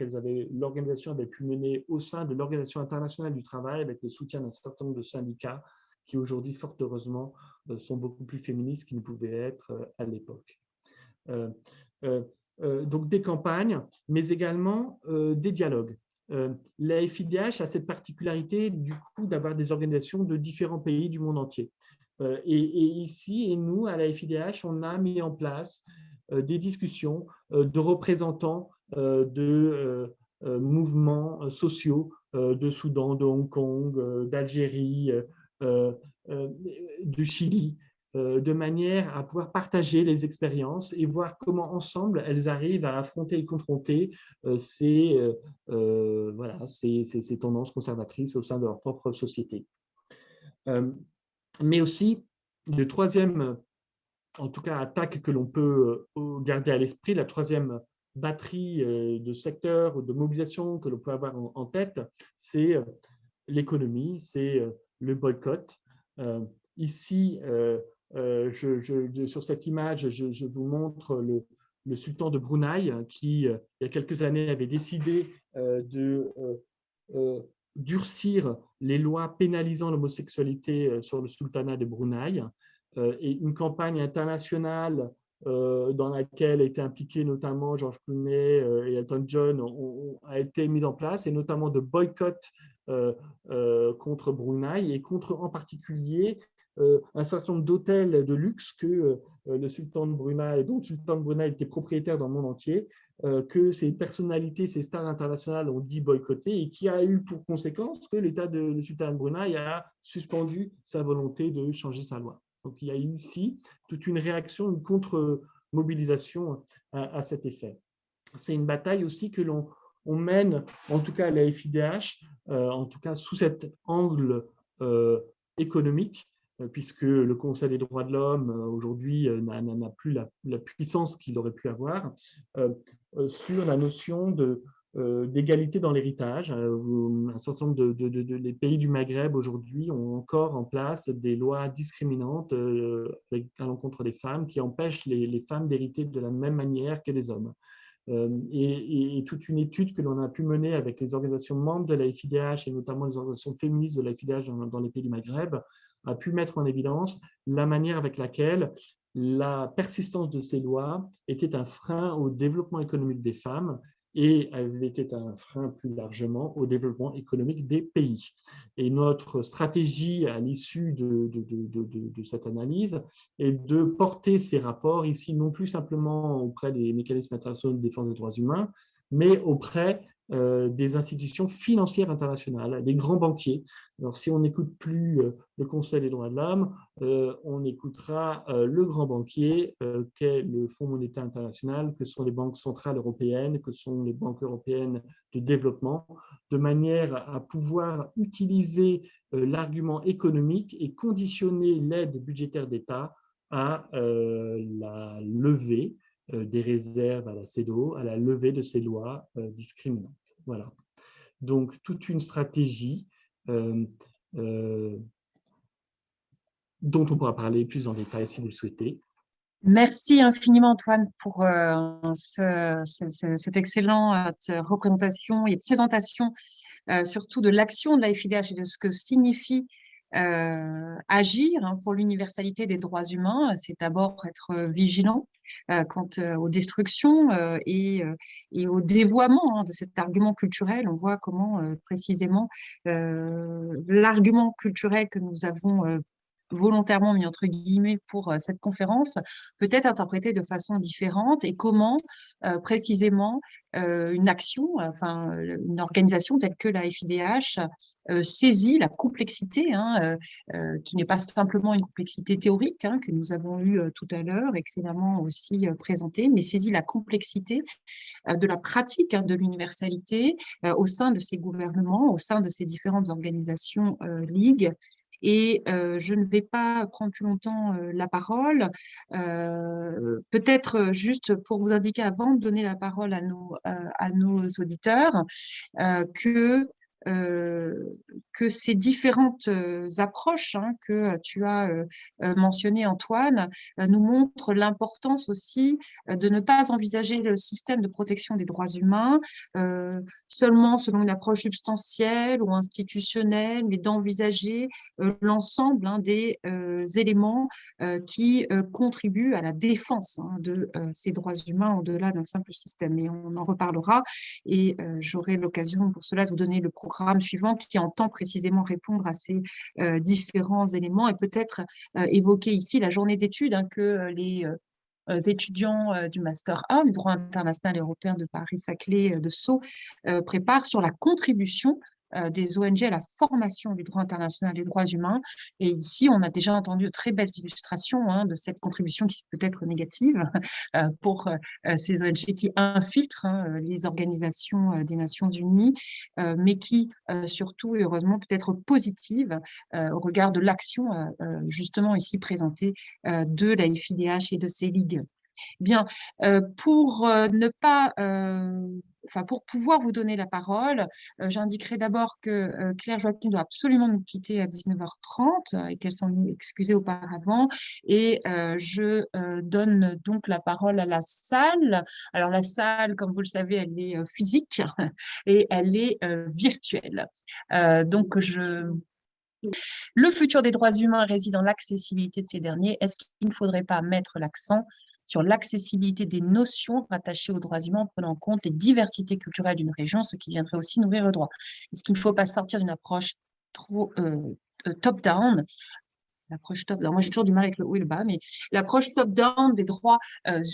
l'organisation avait pu mener au sein de l'Organisation internationale du travail, avec le soutien d'un certain nombre de syndicats qui aujourd'hui, fort heureusement, sont beaucoup plus féministes qu'ils ne pouvaient être à l'époque. Donc des campagnes, mais également des dialogues. La FIDH a cette particularité du coup d'avoir des organisations de différents pays du monde entier. Et ici, et nous, à la FIDH, on a mis en place des discussions de représentants de mouvements sociaux de Soudan, de Hong Kong, d'Algérie, du Chili, de manière à pouvoir partager les expériences et voir comment ensemble elles arrivent à affronter et confronter ces tendances conservatrices au sein de leur propre société. Mais aussi, le troisième, en tout cas, attaque que l'on peut garder à l'esprit, la troisième batterie de secteurs ou de mobilisation que l'on peut avoir en tête, c'est l'économie, c'est le boycott. Ici, sur cette image, je vous montre le sultan de Brunei qui, il y a quelques années, avait décidé de durcir les lois pénalisant l'homosexualité sur le sultanat de Brunei, et une campagne internationale dans laquelle étaient impliqués notamment George Clooney et Elton John a été mise en place, et notamment de boycott contre Brunei et contre en particulier un certain nombre d'hôtels de luxe que le sultan de Brunei, dont le sultan de Brunei était propriétaire dans le monde entier, que ces personnalités, ces stars internationales ont dit boycotter, et qui a eu pour conséquence que le sultan de Brunei a suspendu sa volonté de changer sa loi. Donc il y a eu ici toute une réaction, une contre-mobilisation à cet effet. C'est une bataille aussi que l'on mène, en tout cas à la FIDH, en tout cas sous cet angle économique, puisque le Conseil des droits de l'homme aujourd'hui n'a plus la puissance qu'il aurait pu avoir, sur la notion d'égalité dans l'héritage. Un certain nombre les pays du Maghreb aujourd'hui ont encore en place des lois discriminantes à l'encontre des femmes qui empêchent les femmes d'hériter de la même manière que les hommes. Et toute une étude que l'on a pu mener avec les organisations membres de la FIDH et notamment les organisations féministes de la FIDH dans les pays du Maghreb a pu mettre en évidence la manière avec laquelle la persistance de ces lois était un frein au développement économique des femmes et elle était un frein plus largement au développement économique des pays. Et notre stratégie à l'issue de cette analyse est de porter ces rapports ici non plus simplement auprès des mécanismes internationaux de défense des droits humains, mais auprès des institutions financières internationales, des grands banquiers. Alors, si on n'écoute plus le Conseil des droits de l'homme, on écoutera le grand banquier qu'est le Fonds monétaire international, que sont les banques centrales européennes, que sont les banques européennes de développement, de manière à pouvoir utiliser l'argument économique et conditionner l'aide budgétaire d'État à la levée des réserves à la CEDAW, à la levée de ces lois discriminantes. Voilà. Donc, toute une stratégie dont on pourra parler plus en détail si vous le souhaitez. Merci infiniment, Antoine, pour cette excellente représentation et présentation, surtout de l'action de la FIDH et de ce que signifie agir pour l'universalité des droits humains. C'est d'abord être vigilant quant aux destructions et au dévoiement de cet argument culturel. On voit comment précisément l'argument culturel que nous avons volontairement mis entre guillemets pour cette conférence peut être interprété de façon différente et comment précisément une action, enfin une organisation telle que la FIDH saisit la complexité, qui n'est pas simplement une complexité théorique que nous avons eue tout à l'heure, excellemment aussi présentée, mais saisit la complexité de la pratique de l'universalité au sein de ces gouvernements, au sein de ces différentes organisations ligues. Et je ne vais pas prendre plus longtemps la parole. Peut-être juste pour vous indiquer, avant de donner la parole à nos auditeurs, que ces différentes approches que tu as mentionnées, Antoine, nous montrent l'importance aussi de ne pas envisager le système de protection des droits humains seulement selon une approche substantielle ou institutionnelle, mais d'envisager l'ensemble des éléments qui contribuent à la défense de ces droits humains au-delà d'un simple système. Et on en reparlera et j'aurai l'occasion pour cela de vous donner le programme suivant qui entend précisément répondre à ces différents éléments et peut-être évoquer ici la journée d'études que les étudiants du Master 1 du droit international et européen de Paris-Saclay de Sceaux préparent sur la contribution des ONG à la formation du droit international des droits humains. Et ici, on a déjà entendu de très belles illustrations de cette contribution qui peut être négative pour ces ONG qui infiltrent les organisations des Nations Unies, mais qui surtout et heureusement peut être positive au regard de l'action justement ici présentée de la FIDH et de ses ligues. Bien, pour ne pas... pour pouvoir vous donner la parole, j'indiquerai d'abord que Claire Joachim doit absolument nous quitter à 19h30 et qu'elle s'en est excusée auparavant. Et je donne donc la parole à la salle. Alors la salle, comme vous le savez, elle est physique et elle est virtuelle. Donc le futur des droits humains réside dans l'accessibilité de ces derniers. Est-ce qu'il ne faudrait pas mettre l'accent sur l'accessibilité des notions rattachées aux droits humains en prenant en compte les diversités culturelles d'une région, ce qui viendrait aussi nourrir le droit? Est-ce qu'il ne faut pas sortir d'une approche trop top-down? L'approche top-down, moi j'ai toujours du mal avec le haut et le bas, mais l'approche top-down des droits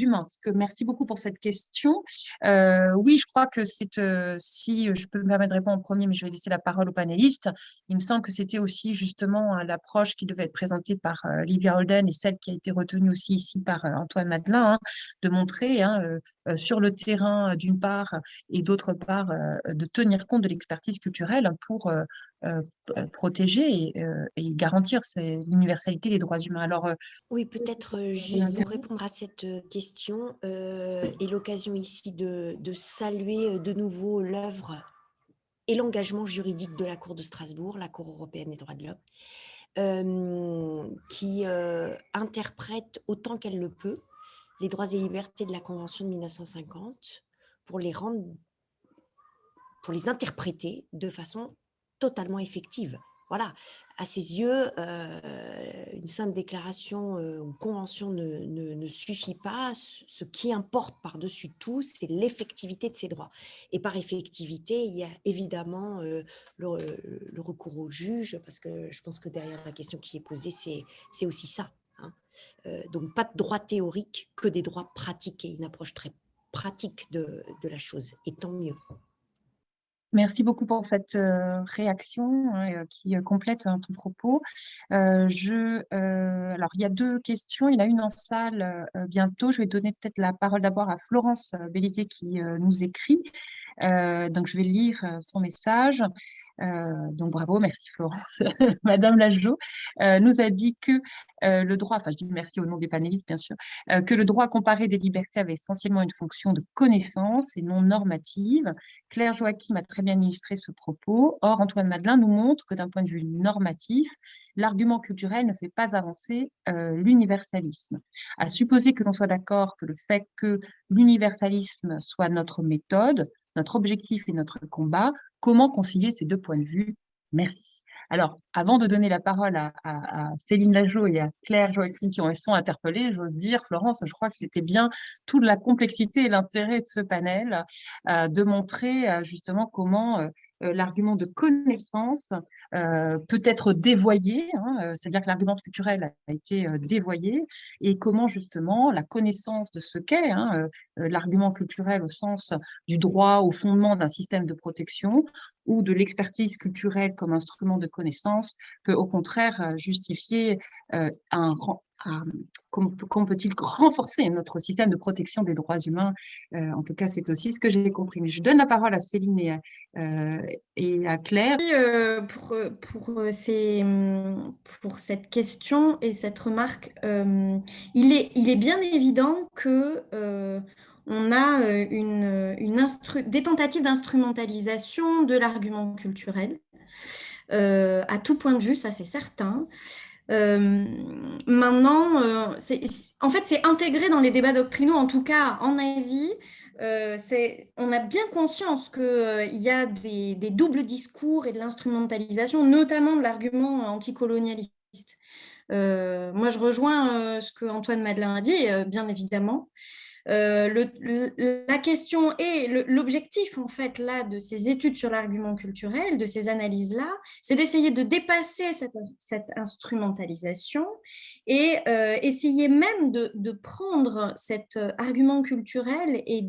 humains. Merci beaucoup pour cette question. Oui, je crois que c'est, si je peux me permettre de répondre en premier, mais je vais laisser la parole aux panélistes, il me semble que c'était aussi justement l'approche qui devait être présentée par Livia Holden et celle qui a été retenue aussi ici par Antoine Madelin, de montrer sur le terrain d'une part et d'autre part de tenir compte de l'expertise culturelle pour protéger et garantir l'universalité des droits humains. Alors, oui, peut-être juste pour répondre à cette question, et l'occasion ici de saluer de nouveau l'œuvre et l'engagement juridique de la Cour de Strasbourg, la Cour européenne des droits de l'homme, qui interprète autant qu'elle le peut les droits et libertés de la Convention de 1950 pour les interpréter de façon totalement effective. Voilà, à ses yeux, une simple déclaration ou convention ne suffit pas. Ce qui importe par-dessus tout, c'est l'effectivité de ces droits. Et par effectivité, il y a évidemment le recours au juge, parce que je pense que derrière la question qui est posée, c'est aussi ça. Hein. Donc, pas de droits théoriques, que des droits pratiques et une approche très pratique de la chose. Et tant mieux. merci beaucoup pour cette réaction qui complète ton propos. Alors, il y a 2 questions. Il y en a une en salle bientôt. Je vais donner peut-être la parole d'abord à Florence Bellivier qui nous écrit. Donc, je vais lire son message. Donc, bravo, merci Florence. Madame Lageot nous a dit que le droit, enfin je dis merci au nom des panélistes bien sûr, que le droit comparé des libertés avait essentiellement une fonction de connaissance et non normative. Claire Joachim a très bien illustré ce propos. Or, Antoine Madelin nous montre que d'un point de vue normatif, l'argument culturel ne fait pas avancer l'universalisme. À supposer que l'on soit d'accord que le fait que l'universalisme soit notre méthode, notre objectif et notre combat, comment concilier ces 2 points de vue? Merci. Alors, avant de donner la parole à Céline Lageot et à Claire Joachim qui sont interpellées, j'ose dire, Florence, je crois que c'était bien toute la complexité et l'intérêt de ce panel de montrer justement comment l'argument de connaissance peut être dévoyé, hein, c'est-à-dire que l'argument culturel a été dévoyé, et comment justement la connaissance de ce qu'est l'argument culturel au sens du droit au fondement d'un système de protection ou de l'expertise culturelle comme instrument de connaissance peut au contraire justifier comment peut-il renforcer notre système de protection des droits humains. En tout cas, c'est aussi ce que j'ai compris. Mais je donne la parole à Céline et à Claire. Pour cette question et cette remarque, il est bien évident que on a des tentatives d'instrumentalisation de l'argument culturel à tout point de vue, ça c'est certain. Maintenant, en fait, c'est intégré dans les débats doctrinaux, en tout cas en Asie. On a bien conscience qu'il y a des doubles discours et de l'instrumentalisation, notamment de l'argument anticolonialiste. Moi, je rejoins ce que Antoine Madelin a dit, bien évidemment. La question et l'objectif en fait là de ces études sur l'argument culturel, de ces analyses-là, c'est d'essayer de dépasser cette instrumentalisation et essayer même de prendre cet argument culturel et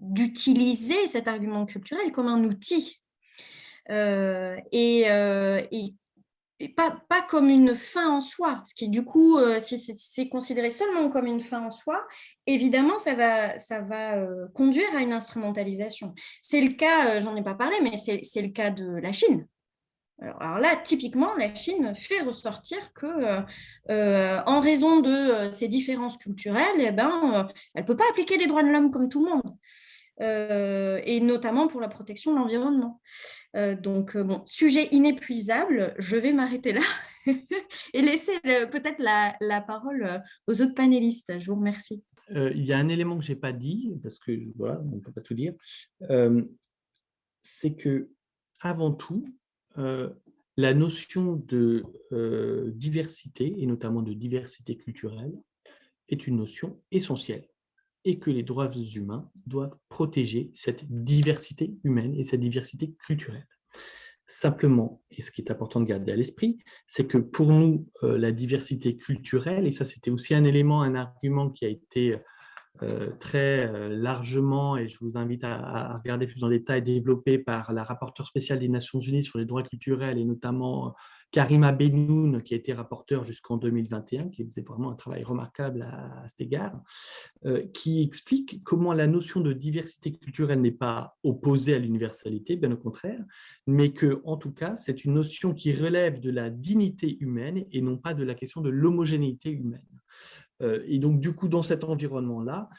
d'utiliser cet argument culturel comme un outil. Et pas comme une fin en soi, ce qui du coup, si c'est considéré seulement comme une fin en soi, évidemment, ça va conduire à une instrumentalisation. C'est le cas, j'en ai pas parlé, mais c'est le cas de la Chine. Alors là, typiquement, la Chine fait ressortir que, en raison de ces différences culturelles, elle ne peut pas appliquer les droits de l'homme comme tout le monde. Et notamment pour la protection de l'environnement. Donc, sujet inépuisable, je vais m'arrêter là et laisser peut-être la parole aux autres panélistes. Je vous remercie. Il y a un élément que je n'ai pas dit, parce que voilà, on ne peut pas tout dire, c'est que avant tout, la notion de diversité, et notamment de diversité culturelle, est une notion essentielle, et que les droits humains doivent protéger cette diversité humaine et cette diversité culturelle. Simplement, et ce qui est important de garder à l'esprit, c'est que pour nous, la diversité culturelle, et ça c'était aussi un élément, un argument qui a été très largement, et je vous invite à regarder plus en détail, développée par la rapporteure spéciale des Nations Unies sur les droits culturels, et notamment Karima Bennoune, qui a été rapporteure jusqu'en 2021, qui faisait vraiment un travail remarquable à cet égard, qui explique comment la notion de diversité culturelle n'est pas opposée à l'universalité, bien au contraire, mais que, en tout cas, c'est une notion qui relève de la dignité humaine et non pas de la question de l'homogénéité humaine. Et donc, du coup, dans cet environnement-là,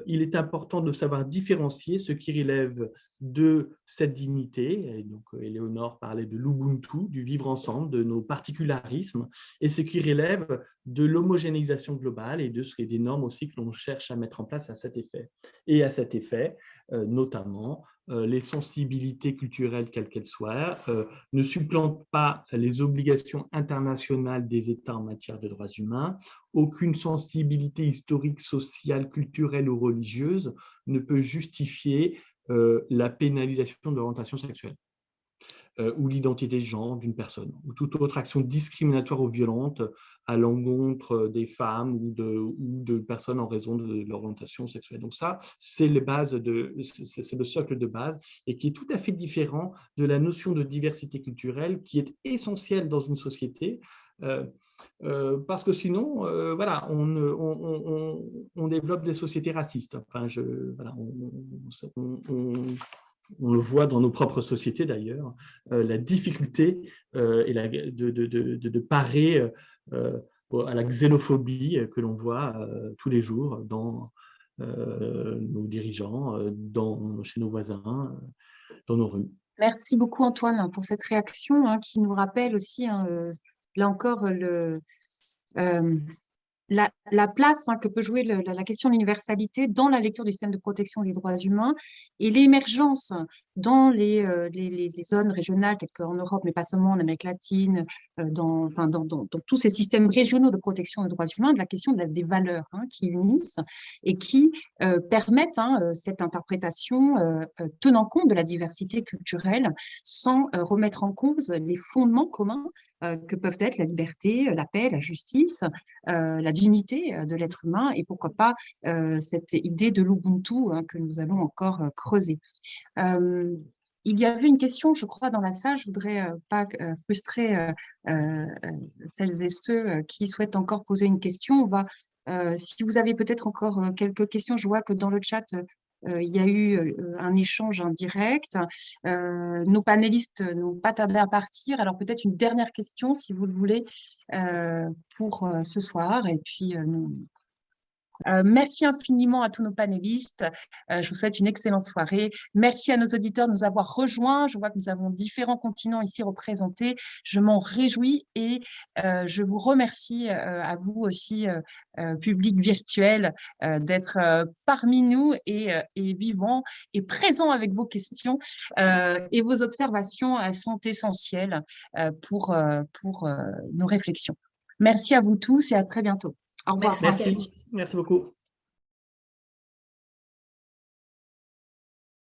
il est important de savoir différencier ce qui relève de cette dignité. Et donc, Éléonore parlait de l'Ubuntu, du vivre ensemble, de nos particularismes, et ce qui relève de l'homogénéisation globale et des normes aussi que l'on cherche à mettre en place à cet effet. Et à cet effet, notamment, les sensibilités culturelles, quelles qu'elles soient, ne supplantent pas les obligations internationales des États en matière de droits humains. Aucune sensibilité historique, sociale, culturelle ou religieuse ne peut justifier la pénalisation de l'orientation sexuelle ou l'identité de genre d'une personne, ou toute autre action discriminatoire ou violente à l'encontre des femmes ou de personnes en raison de leur orientation sexuelle. Donc ça, c'est le socle de base, et qui est tout à fait différent de la notion de diversité culturelle qui est essentielle dans une société, parce que sinon, voilà, on développe des sociétés racistes. Enfin, voilà, on le voit dans nos propres sociétés d'ailleurs, la difficulté de parer à la xénophobie que l'on voit tous les jours dans nos dirigeants, chez nos voisins, dans nos rues. Merci beaucoup Antoine pour cette réaction qui nous rappelle aussi, là encore, la place que peut jouer la question de l'universalité dans la lecture du système de protection des droits humains, et l'émergence dans les zones régionales, telles qu'en Europe, mais pas seulement, en Amérique latine, dans tous ces systèmes régionaux de protection des droits humains, de la question des valeurs qui unissent et qui permettent cette interprétation tenant compte de la diversité culturelle sans remettre en cause les fondements communs que peuvent être la liberté, la paix, la justice, la dignité de l'être humain, et pourquoi pas cette idée de l'Ubuntu que nous allons encore creuser. Il y avait une question, je crois, dans la salle. Je voudrais pas frustrer celles et ceux qui souhaitent encore poser une question. Si vous avez peut-être encore quelques questions, je vois que dans le chat, il y a eu un échange indirect. Nos panélistes n'ont pas tardé à partir. Alors peut-être une dernière question, si vous le voulez, pour ce soir. Et puis, merci infiniment à tous nos panélistes. Je vous souhaite une excellente soirée. Merci à nos auditeurs de nous avoir rejoints. Je vois que nous avons différents continents ici représentés. Je m'en réjouis et je vous remercie à vous aussi, public virtuel, d'être parmi nous et vivant et présent avec vos questions et vos observations sont essentielles pour nos réflexions. Merci à vous tous et à très bientôt. Au revoir. Merci beaucoup.